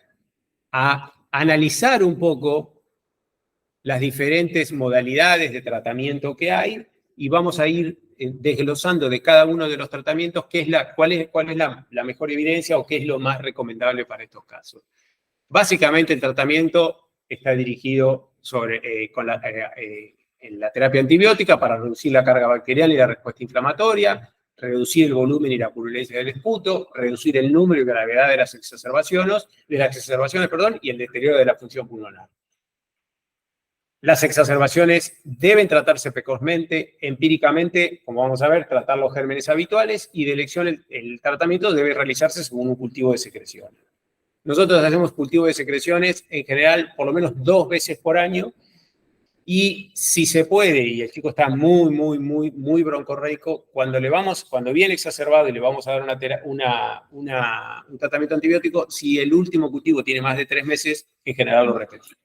a analizar un poco las diferentes modalidades de tratamiento que hay y vamos a ir desglosando de cada uno de los tratamientos cuál es la mejor evidencia o qué es lo más recomendable para estos casos. Básicamente el tratamiento está dirigido en la terapia antibiótica para reducir la carga bacteriana y la respuesta inflamatoria, reducir el volumen y la purulencia del esputo, reducir el número y gravedad de las exacerbaciones, y el deterioro de la función pulmonar. Las exacerbaciones deben tratarse precozmente, empíricamente, como vamos a ver, tratar los gérmenes habituales y de elección el tratamiento debe realizarse según un cultivo de secreciones. Nosotros hacemos cultivo de secreciones en general por lo menos 2 veces por año y si se puede, y el chico está muy broncorreico, cuando viene exacerbado y le vamos a dar un tratamiento antibiótico, si el último cultivo tiene más de 3 meses, en general lo repetimos.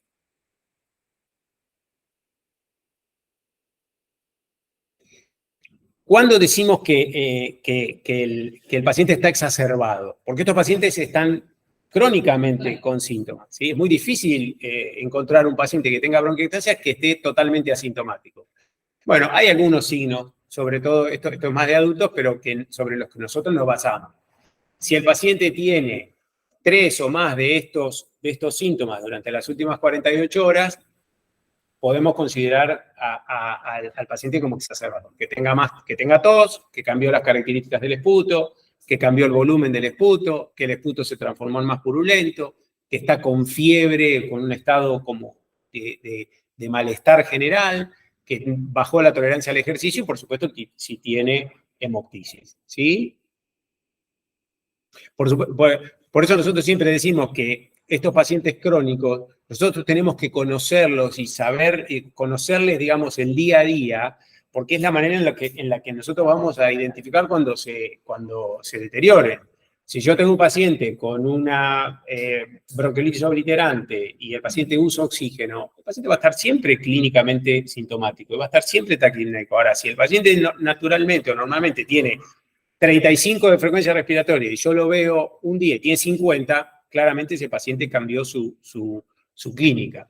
¿Cuándo decimos que el paciente está exacerbado? Porque estos pacientes están crónicamente con síntomas, ¿sí? Es muy difícil encontrar un paciente que tenga bronquiectasia que esté totalmente asintomático. Bueno, hay algunos signos, sobre todo, esto es más de adultos, pero sobre los que nosotros nos basamos. Si el paciente tiene 3 o más de estos síntomas durante las últimas 48 horas, podemos considerar al paciente como exacerbado. Que tenga tos, que cambió las características del esputo, que cambió el volumen del esputo, que el esputo se transformó en más purulento, que está con fiebre, con un estado como de malestar general, que bajó la tolerancia al ejercicio y, por supuesto, si tiene hemoptisis, ¿sí? Por eso nosotros siempre decimos que estos pacientes crónicos, nosotros tenemos que conocerlos y saber conocerles, digamos, el día a día, porque es la manera en la que nosotros vamos a identificar cuando se deterioren. Si yo tengo un paciente con una bronquiolitis obliterante y el paciente usa oxígeno, el paciente va a estar siempre clínicamente sintomático y va a estar siempre taquipnéico. Ahora, si el paciente naturalmente o normalmente tiene 35 de frecuencia respiratoria y yo lo veo un día y tiene 50, claramente ese paciente cambió su clínica.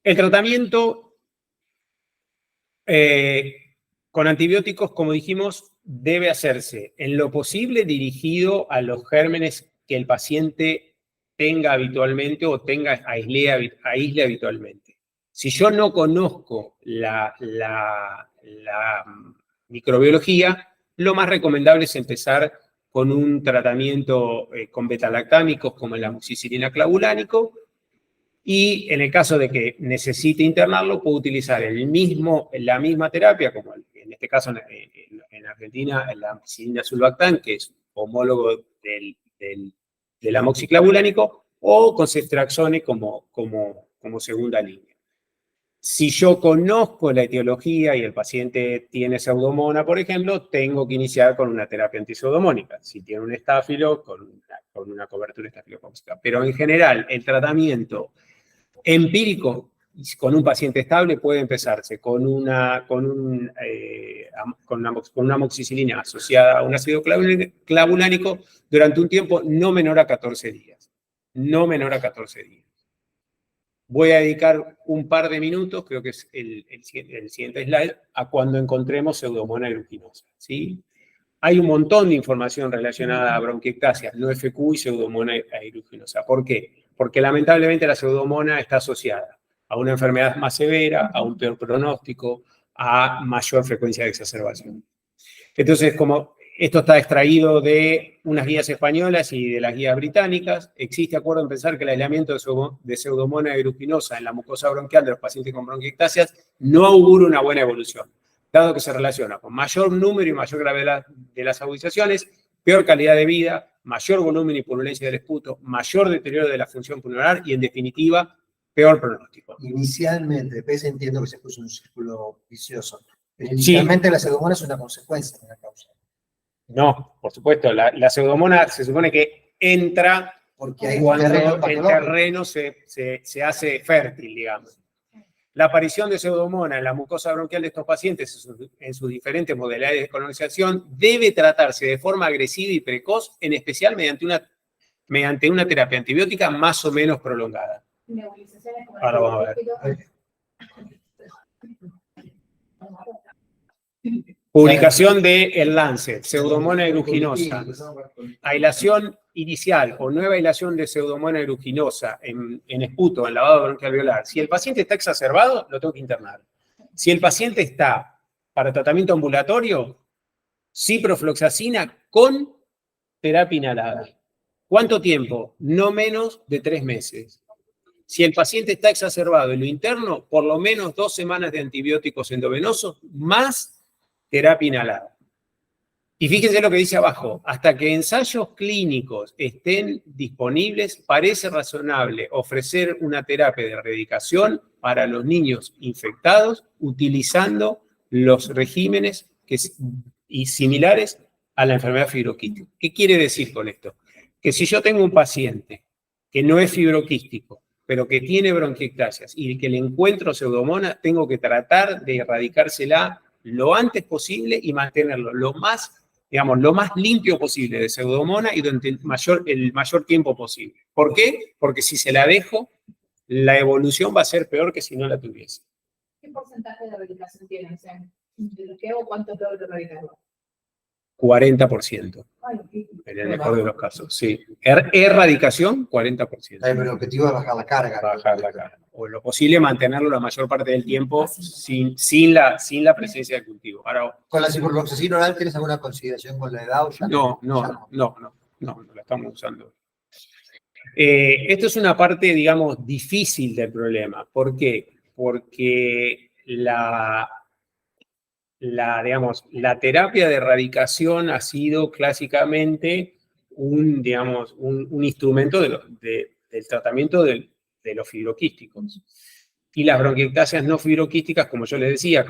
El tratamiento con antibióticos, como dijimos, debe hacerse en lo posible dirigido a los gérmenes que el paciente tenga habitualmente o aísle habitualmente. Si yo no conozco la microbiología, lo más recomendable es empezar con un tratamiento con betalactámicos como el amoxicilina clavulánico, y en el caso de que necesite internarlo, puede utilizar la misma terapia, como en este caso en Argentina, la amoxicilina sulbactam, que es homólogo del amoxiclavulánico, o con ceftriaxone como segunda línea. Si yo conozco la etiología y el paciente tiene pseudomonas, por ejemplo, tengo que iniciar con una terapia antipseudomónica. Si tiene un estáfilo, con una cobertura estafilocócica. Pero en general, el tratamiento empírico con un paciente estable puede empezarse con una amoxicilina asociada a un ácido clavulánico durante un tiempo no menor a 14 días. No menor a 14 días. Voy a dedicar un par de minutos, creo que es el siguiente slide, a cuando encontremos Pseudomonas aeruginosa, ¿sí? Hay un montón de información relacionada a bronquiectasias, no FQ y Pseudomonas aeruginosa. ¿Por qué? Porque lamentablemente la Pseudomonas está asociada a una enfermedad más severa, a un peor pronóstico, a mayor frecuencia de exacerbación. Entonces, como esto está extraído de unas guías españolas y de las guías británicas, existe acuerdo en pensar que el aislamiento de Pseudomonas aeruginosa en la mucosa bronquial de los pacientes con bronquiectasias no augura una buena evolución, dado que se relaciona con mayor número y mayor gravedad de las agudizaciones, peor calidad de vida, mayor volumen y purulencia del esputo, mayor deterioro de la función pulmonar y, en definitiva, peor pronóstico. Inicialmente, después entiendo que se puso un círculo vicioso, pero inicialmente la pseudomonas es una consecuencia de una causa. No, por supuesto, la pseudomonas se supone que entra porque hay cuando el terreno se hace fértil, digamos. La aparición de Pseudomonas en la mucosa bronquial de estos pacientes en sus diferentes modalidades de colonización debe tratarse de forma agresiva y precoz, en especial mediante una terapia antibiótica más o menos prolongada. Ahora vamos a ver. Publicación de El Lancet, Pseudomonas aeruginosa. Aislación inicial o nueva aislación de Pseudomonas aeruginosa en esputo, en lavado bronquial alveolar. Si el paciente está exacerbado, lo tengo que internar. Si el paciente está para tratamiento ambulatorio, ciprofloxacina con terapia inhalada. ¿Cuánto tiempo? No menos de 3 meses. Si el paciente está exacerbado y lo interno, por lo menos 2 semanas de antibióticos endovenosos más terapia inhalada. Y fíjense lo que dice abajo, hasta que ensayos clínicos estén disponibles, parece razonable ofrecer una terapia de erradicación para los niños infectados utilizando los regímenes similares a la enfermedad fibroquística. ¿Qué quiere decir con esto? Que si yo tengo un paciente que no es fibroquístico, pero que tiene bronquiectasias y que le encuentro Pseudomonas, tengo que tratar de erradicársela lo antes posible y mantenerlo lo más limpio posible de Pseudomonas y durante el mayor tiempo posible. ¿Por qué? Porque si se la dejo, la evolución va a ser peor que si no la tuviese. ¿Qué porcentaje de erradicación tiene? ¿Qué o cuánto es peor de erradicarlo? 40%. En el mejor de los casos, sí. Erradicación, 40%. Pero el objetivo es bajar la carga. Bajar la carga. O lo posible, mantenerlo la mayor parte del tiempo sin la presencia de cultivo. Ahora, ¿con la ciprofloxacina oral tienes alguna consideración con la edad? O ya no la estamos usando. Esto es una parte, digamos, difícil del problema. ¿Por qué? Porque la terapia de erradicación ha sido clásicamente un instrumento del tratamiento de los fibroquísticos. Y las bronquiectasias no fibroquísticas, como yo les decía,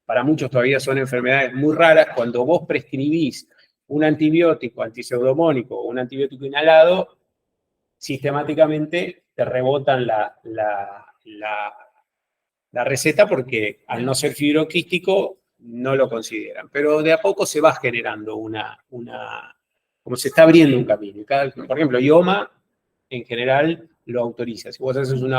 para muchos todavía son enfermedades muy raras, cuando vos prescribís un antibiótico antipseudomónico o un antibiótico inhalado, sistemáticamente te rebotan la receta porque al no ser fibroquístico no lo consideran. Pero de a poco se va generando como se está abriendo un camino. Por ejemplo, IOMA en general lo autoriza. Si vos haces un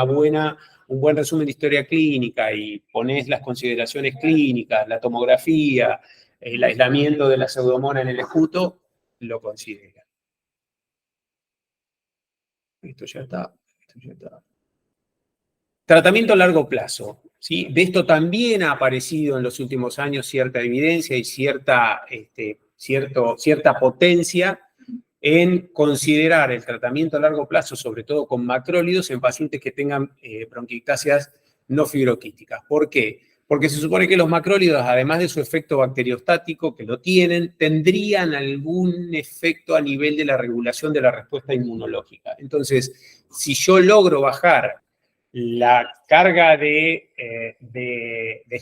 buen resumen de historia clínica y ponés las consideraciones clínicas, la tomografía, el aislamiento de la Pseudomonas en el esputo, lo considera. Esto ya está. Tratamiento a largo plazo, ¿sí? De esto también ha aparecido en los últimos años cierta evidencia y cierta cierta potencia en considerar el tratamiento a largo plazo, sobre todo con macrólidos, en pacientes que tengan bronquiectasias no fibroquísticas. ¿Por qué? Porque se supone que los macrólidos, además de su efecto bacteriostático, que lo tienen, tendrían algún efecto a nivel de la regulación de la respuesta inmunológica. Entonces, si yo logro bajar la carga de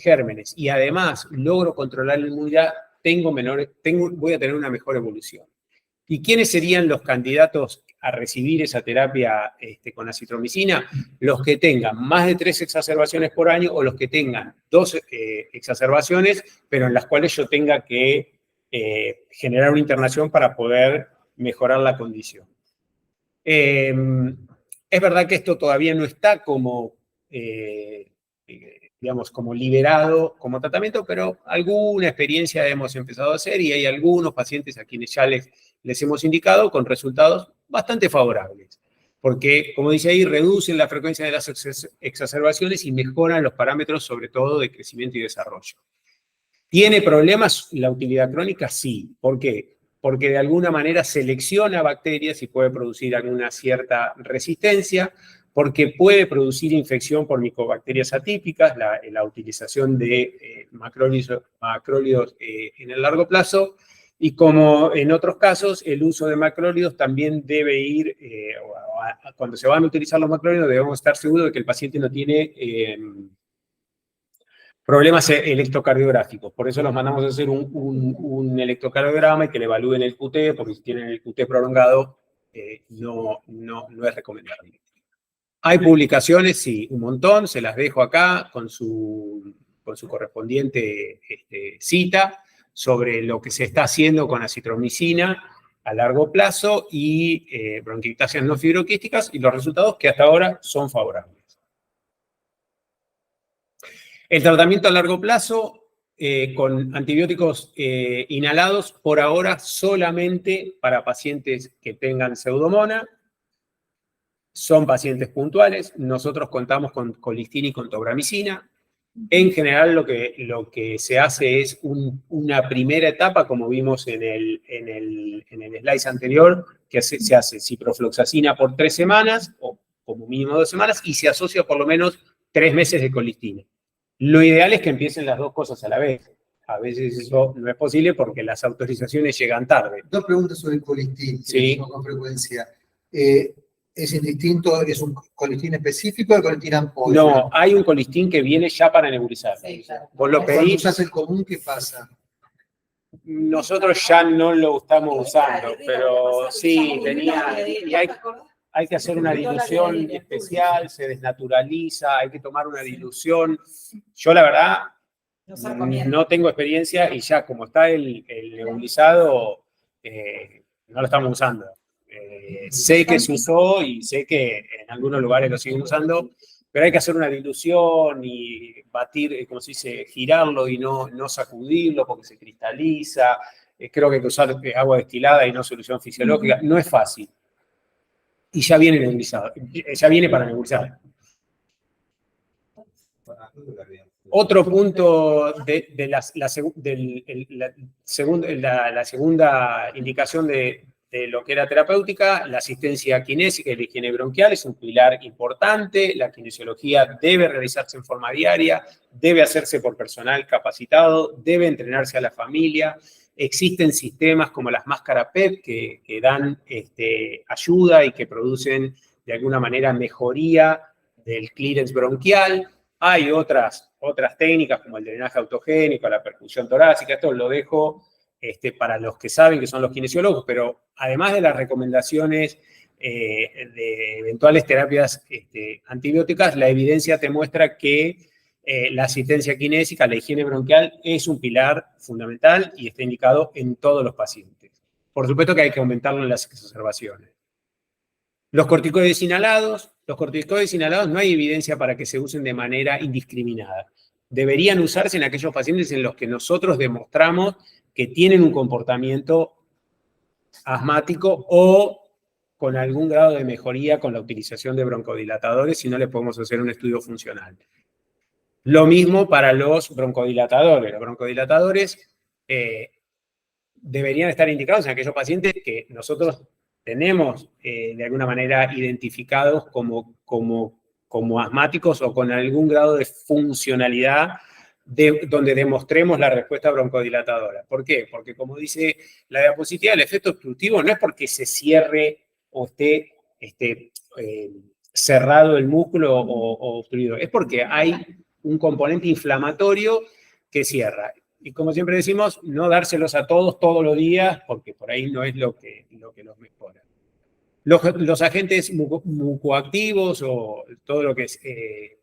gérmenes y además logro controlar la inmunidad, voy a tener una mejor evolución. ¿Y quiénes serían los candidatos a recibir esa terapia con acitromicina? Los que tengan más de 3 exacerbaciones por año o los que tengan 2 exacerbaciones, pero en las cuales yo tenga que generar una internación para poder mejorar la condición. Es verdad que esto todavía no está como, digamos, como liberado como tratamiento, pero alguna experiencia hemos empezado a hacer y hay algunos pacientes a quienes ya les hemos indicado con resultados bastante favorables. Porque, como dice ahí, reducen la frecuencia de las exacerbaciones y mejoran los parámetros, sobre todo de crecimiento y desarrollo. ¿Tiene problemas la utilidad crónica? Sí. ¿Por qué? Porque de alguna manera selecciona bacterias y puede producir alguna cierta resistencia, porque puede producir infección por micobacterias atípicas, la utilización de macrólidos en el largo plazo, y como en otros casos, el uso de macrólidos también debe ir, cuando se van a utilizar los macrólidos, debemos estar seguros de que el paciente no tiene problemas electrocardiográficos. Por eso los mandamos a hacer un electrocardiograma y que le evalúen el QT, porque si tienen el QT prolongado, no es recomendable. ¿Hay publicaciones? Sí, un montón, se las dejo acá con su correspondiente cita sobre lo que se está haciendo con acitromicina a largo plazo y bronquiectasias no fibroquísticas y los resultados que hasta ahora son favorables. El tratamiento a largo plazo con antibióticos inhalados, por ahora solamente para pacientes que tengan pseudomonas. Son pacientes puntuales. Nosotros contamos con colistina y con tobramicina. En general, lo que se hace es una primera etapa, como vimos en el slide anterior, que se hace ciprofloxacina por 3 semanas, o como mínimo 2 semanas, y se asocia por lo menos 3 meses de colistina. Lo ideal es que empiecen las 2 cosas a la vez. A veces eso no es posible porque las autorizaciones llegan tarde. 2 preguntas sobre el colistín, Sí. con frecuencia. ¿Es indistinto, es un colistín específico o el colistín ampolla? No, hay un colistín que viene ya para nebulizar. Sí, claro. Vos lo Cuando pedís, usas el común, ¿qué pasa? nosotros ya no lo estamos usando, pero sí, tenía, y hay que hacer una dilución especial, se desnaturaliza, hay que tomar una dilución. Yo la verdad no tengo experiencia y ya como está el nebulizado, no lo estamos usando. Sé que se usó y sé que en algunos lugares lo siguen usando, pero hay que hacer una dilución y batir, como se dice, girarlo y no sacudirlo porque se cristaliza. Creo que hay que usar agua destilada y no solución fisiológica. No es fácil. Y ya viene nebulizado, ya viene para nebulizar. Otro punto de la segunda indicación de lo que era terapéutica, la asistencia kinésica y la higiene bronquial es un pilar importante. La kinesiología debe realizarse en forma diaria, debe hacerse por personal capacitado, debe entrenarse a la familia. Existen sistemas como las máscaras PEP que dan ayuda y que producen de alguna manera mejoría del clearance bronquial. Hay otras técnicas como el drenaje autogénico, la perfusión torácica. Esto lo dejo para los que saben que son los kinesiólogos, pero además de las recomendaciones de eventuales terapias antibióticas, la evidencia te muestra que la asistencia kinésica, la higiene bronquial, es un pilar fundamental y está indicado en todos los pacientes. Por supuesto que hay que aumentarlo en las exacerbaciones. Los corticoides inhalados no hay evidencia para que se usen de manera indiscriminada. Deberían usarse en aquellos pacientes en los que nosotros demostramos que tienen un comportamiento asmático o con algún grado de mejoría con la utilización de broncodilatadores si no le podemos hacer un estudio funcional. Lo mismo para los broncodilatadores. Los broncodilatadores deberían estar indicados en aquellos pacientes que nosotros tenemos de alguna manera identificados como asmáticos o con algún grado de funcionalidad donde demostremos la respuesta broncodilatadora. ¿Por qué? Porque como dice la diapositiva, el efecto obstructivo no es porque se cierre o esté cerrado el músculo o obstruido, es porque hay un componente inflamatorio que cierra. Y como siempre decimos, no dárselos a todos los días, porque por ahí no es lo que los mejora. Los agentes mucoactivos o todo lo que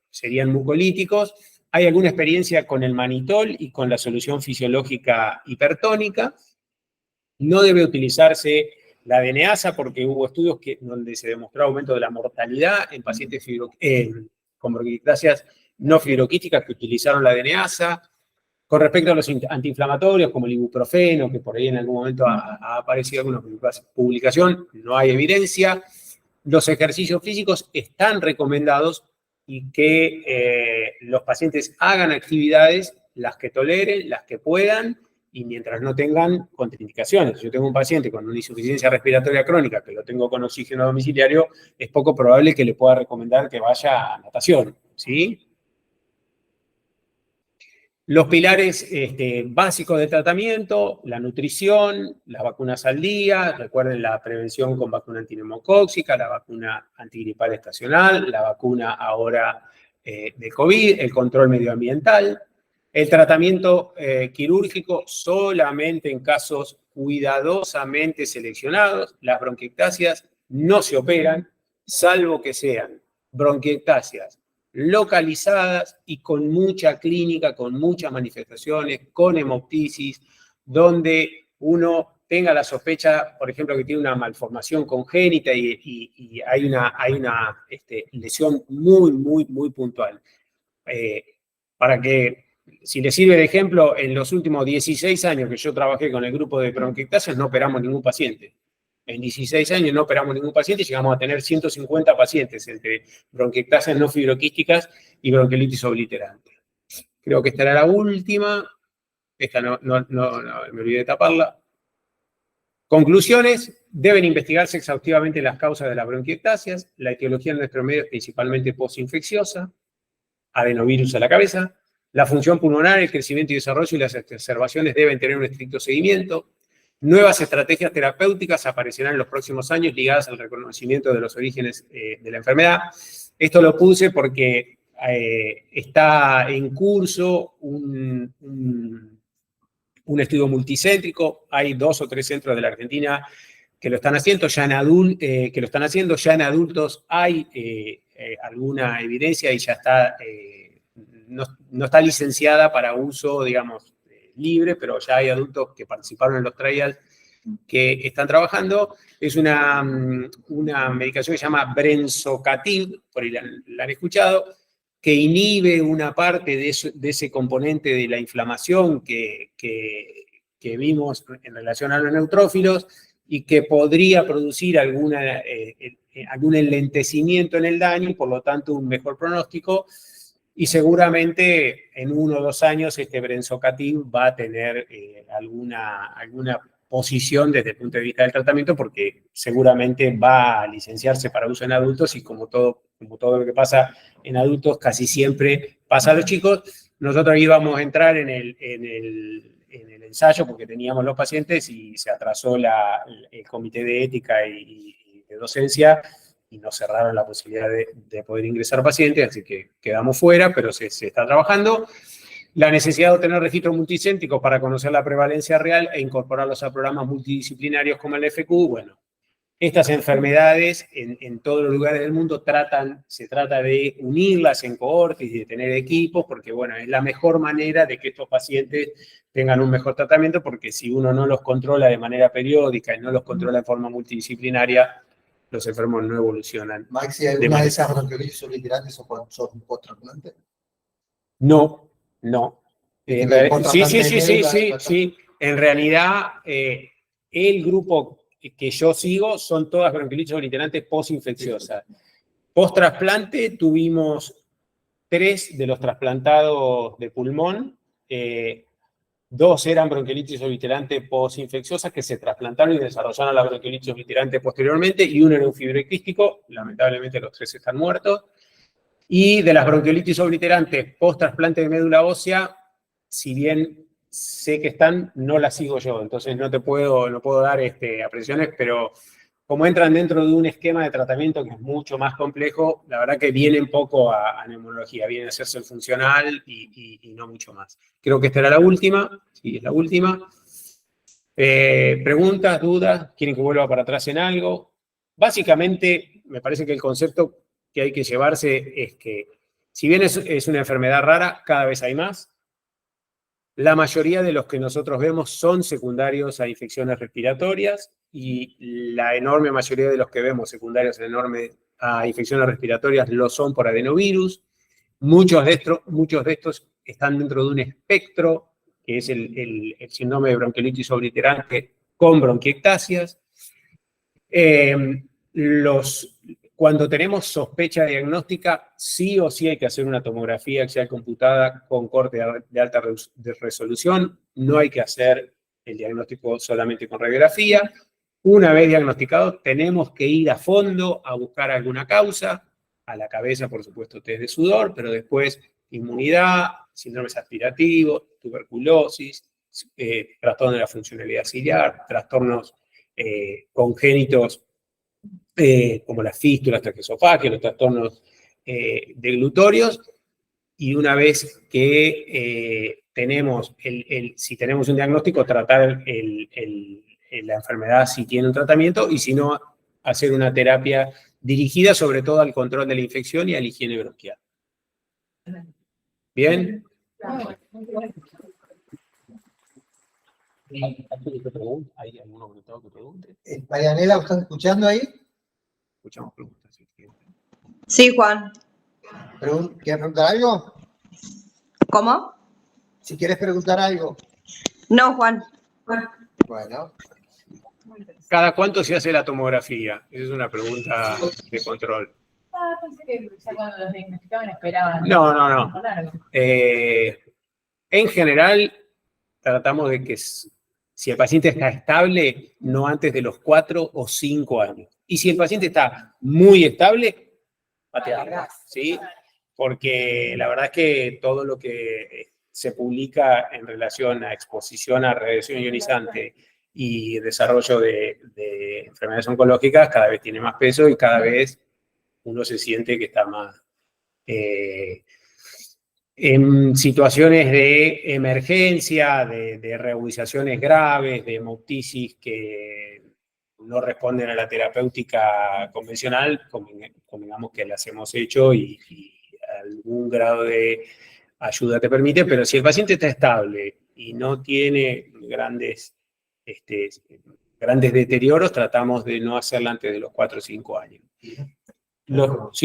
serían mucolíticos, hay alguna experiencia con el manitol y con la solución fisiológica hipertónica. No debe utilizarse la DNasa porque hubo estudios donde se demostró aumento de la mortalidad en pacientes con bronquiectasias no fibroquísticas que utilizaron la DNasa. Con respecto a los antiinflamatorios, como el ibuprofeno, que por ahí en algún momento ha aparecido en alguna publicación, no hay evidencia. Los ejercicios físicos están recomendados y que los pacientes hagan actividades, las que toleren, las que puedan, y mientras no tengan contraindicaciones. Si yo tengo un paciente con una insuficiencia respiratoria crónica, que lo tengo con oxígeno domiciliario, es poco probable que le pueda recomendar que vaya a natación, ¿sí? Los pilares básicos de tratamiento, la nutrición, las vacunas al día, recuerden la prevención con vacuna antineumocóxica, la vacuna antigripal estacional, la vacuna ahora de COVID, el control medioambiental, el tratamiento quirúrgico solamente en casos cuidadosamente seleccionados. Las bronquiectasias no se operan, salvo que sean bronquiectasias localizadas y con mucha clínica, con muchas manifestaciones, con hemoptisis, donde uno tenga la sospecha, por ejemplo, que tiene una malformación congénita y hay una lesión muy puntual. Para que, si le sirve de ejemplo, en los últimos 16 años que yo trabajé con el grupo de bronquiectasias, no operamos ningún paciente. En 16 años no operamos ningún paciente y llegamos a tener 150 pacientes entre bronquiectasias no fibroquísticas y bronquiolitis obliterante. Creo que esta era la última. Esta no me olvidé de taparla. Conclusiones: deben investigarse exhaustivamente las causas de las bronquiectasias. La etiología en nuestro medio es principalmente postinfecciosa, adenovirus a la cabeza. La función pulmonar, el crecimiento y desarrollo y las exacerbaciones deben tener un estricto seguimiento. Nuevas estrategias terapéuticas aparecerán en los próximos años ligadas al reconocimiento de los orígenes de la enfermedad. Esto lo puse porque está en curso un estudio multicéntrico. Hay 2 o 3 centros de la Argentina que lo están haciendo. Ya en adultos hay alguna evidencia y ya está, no está licenciada para uso, digamos, libre, pero ya hay adultos que participaron en los trials que están trabajando. Es una medicación que se llama Brensocatib, por ahí la han escuchado, que inhibe una parte de ese componente de la inflamación que vimos en relación a los neutrófilos y que podría producir algún enlentecimiento en el daño y por lo tanto un mejor pronóstico. Y seguramente en 1 o 2 años este Brensocatib va a tener alguna posición desde el punto de vista del tratamiento porque seguramente va a licenciarse para uso en adultos y como todo lo que pasa en adultos casi siempre pasa a los chicos. Nosotros íbamos a entrar en el ensayo porque teníamos los pacientes y se atrasó el comité de ética y de docencia y nos cerraron la posibilidad de poder ingresar pacientes, así que quedamos fuera, pero se está trabajando. La necesidad de obtener registros multicéntricos para conocer la prevalencia real e incorporarlos a programas multidisciplinarios como el FQ. Bueno, estas enfermedades en todos los lugares del mundo se trata de unirlas en cohortes y de tener equipos, porque bueno, es la mejor manera de que estos pacientes tengan un mejor tratamiento, porque si uno no los controla de manera periódica y no los controla en forma multidisciplinaria, los enfermos no evolucionan. Maxi, ¿alguna de esas bronquiolitis obliterantes son post-trasplantes? No. Sí. En realidad, el grupo que yo sigo son todas bronquiolitis obliterantes postinfecciosas. Post-trasplante tuvimos 3 de los trasplantados de pulmón. 2 eran bronquiolitis obliterante posinfecciosa que se trasplantaron y desarrollaron la bronquiolitis obliterante posteriormente, y 1 era un fibroquístico, lamentablemente los 3 están muertos. Y de las bronquiolitis obliterantes post-trasplante de médula ósea, si bien sé que están, no las sigo yo, entonces no puedo dar apreciaciones, pero como entran dentro de un esquema de tratamiento que es mucho más complejo, la verdad que vienen poco a neumología, viene a hacerse el funcional y no mucho más. Creo que esta era la última, sí, es la última. ¿Preguntas, dudas? ¿Quieren que vuelva para atrás en algo? Básicamente, me parece que el concepto que hay que llevarse es que, si bien es una enfermedad rara, cada vez hay más. La mayoría de los que nosotros vemos son secundarios a infecciones respiratorias, y la enorme mayoría de los que vemos secundarios a infecciones respiratorias lo son por adenovirus. Muchos de estos están dentro de un espectro, que es el síndrome de bronquiolitis obliterante con bronquiectasias. Cuando tenemos sospecha diagnóstica, sí o sí hay que hacer una tomografía axial computada con corte de alta resolución. No hay que hacer el diagnóstico solamente con radiografía. Una vez diagnosticado, tenemos que ir a fondo a buscar alguna causa. A la cabeza, por supuesto, test de sudor, pero después inmunidad, síndromes aspirativos, tuberculosis, trastornos de la funcionalidad ciliar, trastornos congénitos como las fístulas traqueosofágeas, los trastornos deglutorios. Y una vez que si tenemos un diagnóstico, tratar la enfermedad si tiene un tratamiento, y si no, hacer una terapia dirigida sobre todo al control de la infección y a la higiene bronquial. ¿Bien? ¿Hay alguno conectado que pregunte? Marianela, ¿estás escuchando ahí? Escuchamos preguntas. Sí, Juan. ¿Quieres preguntar algo? ¿Cómo? Si quieres preguntar algo. No, Juan. Bueno. ¿Cada cuánto se hace la tomografía? Esa es una pregunta de control. Pensé que ya cuando los diagnosticaban esperaban. No. En general, tratamos de que si el paciente está estable, no antes de los 4 o 5 años. Y si el paciente está muy estable, patearla, ¿sí? Porque la verdad es que todo lo que se publica en relación a exposición a radiación ionizante y desarrollo de enfermedades oncológicas cada vez tiene más peso, y cada vez uno se siente que está más en situaciones de emergencia, de reagudizaciones graves, de hemoptisis que no responden a la terapéutica convencional, convengamos que las hemos hecho y algún grado de ayuda te permite, pero si el paciente está estable y no tiene grandes deterioros, tratamos de no hacerla antes de los 4 o 5 años. Los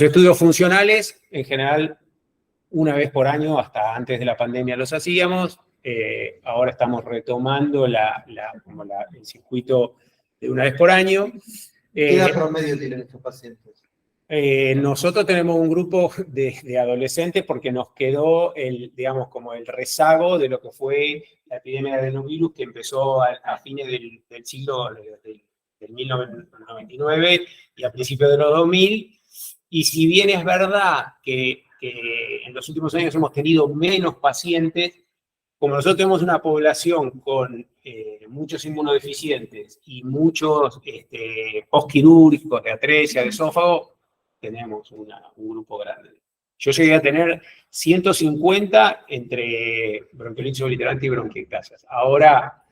estudios funcionales, en general, una vez por año, hasta antes de la pandemia los hacíamos. Ahora estamos retomando el circuito de una vez por año. ¿Qué edad promedio tienen estos pacientes? Nosotros tenemos un grupo de adolescentes porque nos quedó como el rezago de lo que fue la epidemia de adenovirus, que empezó a fines del siglo del 1999 y a principios de los 2000. Y si bien es verdad que en los últimos años hemos tenido menos pacientes, como nosotros tenemos una población con muchos inmunodeficientes y muchos postquirúrgicos de atresia, de esófago, tenemos un grupo grande. Yo llegué a tener 150 entre bronquiolitis obliterante y bronquiectasias. Ahora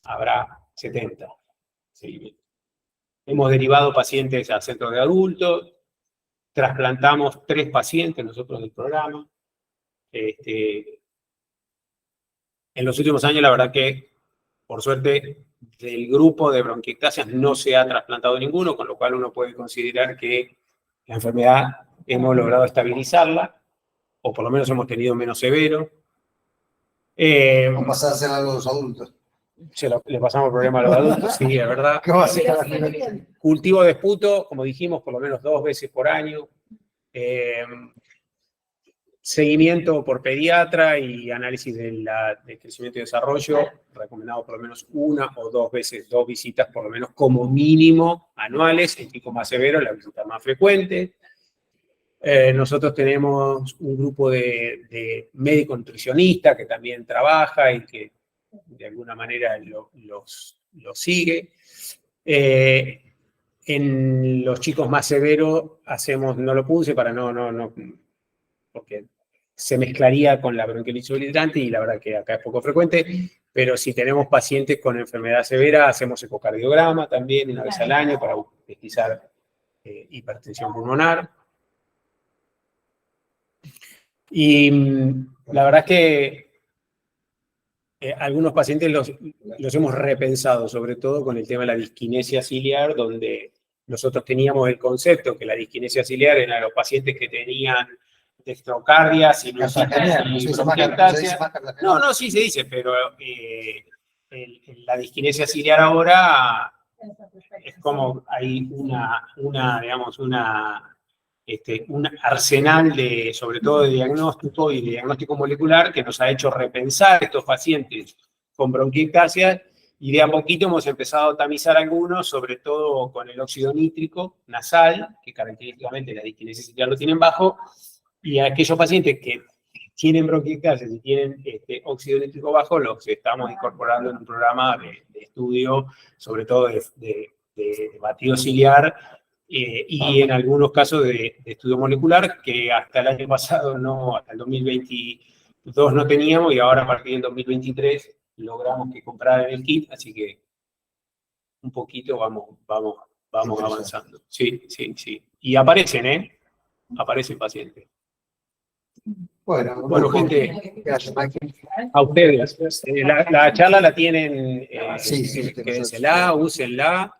habrá 70. Sí. Hemos derivado pacientes a centros de adultos, trasplantamos 3 pacientes nosotros del programa. En los últimos años, la verdad que, por suerte, del grupo de bronquiectasias no se ha trasplantado ninguno, con lo cual uno puede considerar que la enfermedad hemos logrado estabilizarla, o por lo menos hemos tenido menos severo. Vamos a pasar a hacer algo a los adultos. Le pasamos el problema a los adultos, sí, es verdad. ¿Qué va a hacer? Cultivo de esputo, como dijimos, por lo menos 2 veces por año. seguimiento por pediatra y análisis del crecimiento y desarrollo, recomendado por lo menos 1 o 2 veces, 2 visitas por lo menos como mínimo anuales, en chicos más severos la visita más frecuente. Nosotros tenemos un grupo de médico nutricionista que también trabaja y que de alguna manera los sigue. En los chicos más severos hacemos, no lo puse para no, porque se mezclaría con la bronquiolitis obliterante y la verdad que acá es poco frecuente, pero si tenemos pacientes con enfermedad severa, hacemos ecocardiograma también 1 vez al año para pesquisar hipertensión pulmonar. Y la verdad que algunos pacientes los hemos repensado, sobre todo con el tema de la disquinesia ciliar, donde nosotros teníamos el concepto que la disquinesia ciliar eran los pacientes que tenían dextrocardia, sinusitis y bronquiectasia. No, sí se dice, pero la disquinesia ciliar ahora es como hay digamos, un arsenal sobre todo de diagnóstico y de diagnóstico molecular que nos ha hecho repensar estos pacientes con bronquiectasia y de a poquito hemos empezado a tamizar algunos, sobre todo con el óxido nítrico nasal, que característicamente la disquinesia ciliar lo tienen bajo, y a aquellos pacientes que tienen bronquiectasia y tienen óxido nítrico bajo, los estamos incorporando en un programa de estudio, sobre todo de batido ciliar, y en algunos casos de estudio molecular, que hasta el año pasado, hasta el 2022 no teníamos, y ahora a partir del 2023 logramos que compraran el kit, así que un poquito vamos avanzando. Sí. Y aparecen pacientes. Bueno, gente, a ustedes. La charla la tienen, quédensela, úsenla.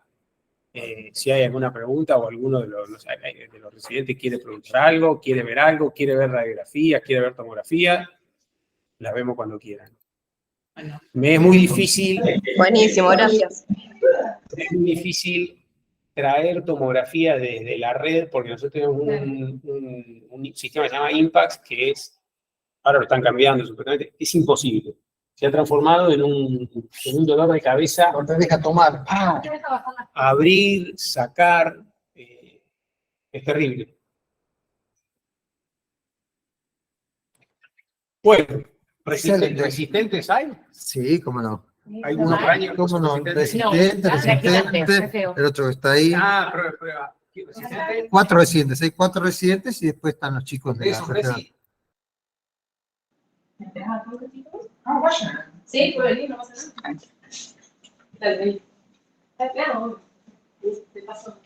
Si hay alguna pregunta o alguno de los residentes quiere preguntar algo, quiere ver algo, quiere ver radiografía, quiere ver tomografía, las vemos cuando quieran. Me es muy difícil. Buenísimo, gracias. Es muy difícil traer tomografía desde la red porque nosotros tenemos un sistema que se llama IMPACS, que ahora lo están cambiando supuestamente, es imposible. Se ha transformado en un dolor de cabeza. No te deja tomar. Abrir, sacar, es terrible. Bueno, ¿resistentes hay? Sí, cómo no. ¿Hay uno por año? ¿Cómo no? Resistente. El otro que está ahí. Prueba. ¿Resistente? 4 residentes. Hay 4 residentes y después están los chicos de la tercera. Sí, puede venir, no pasa nada. Dale. Está claro. Te pasó.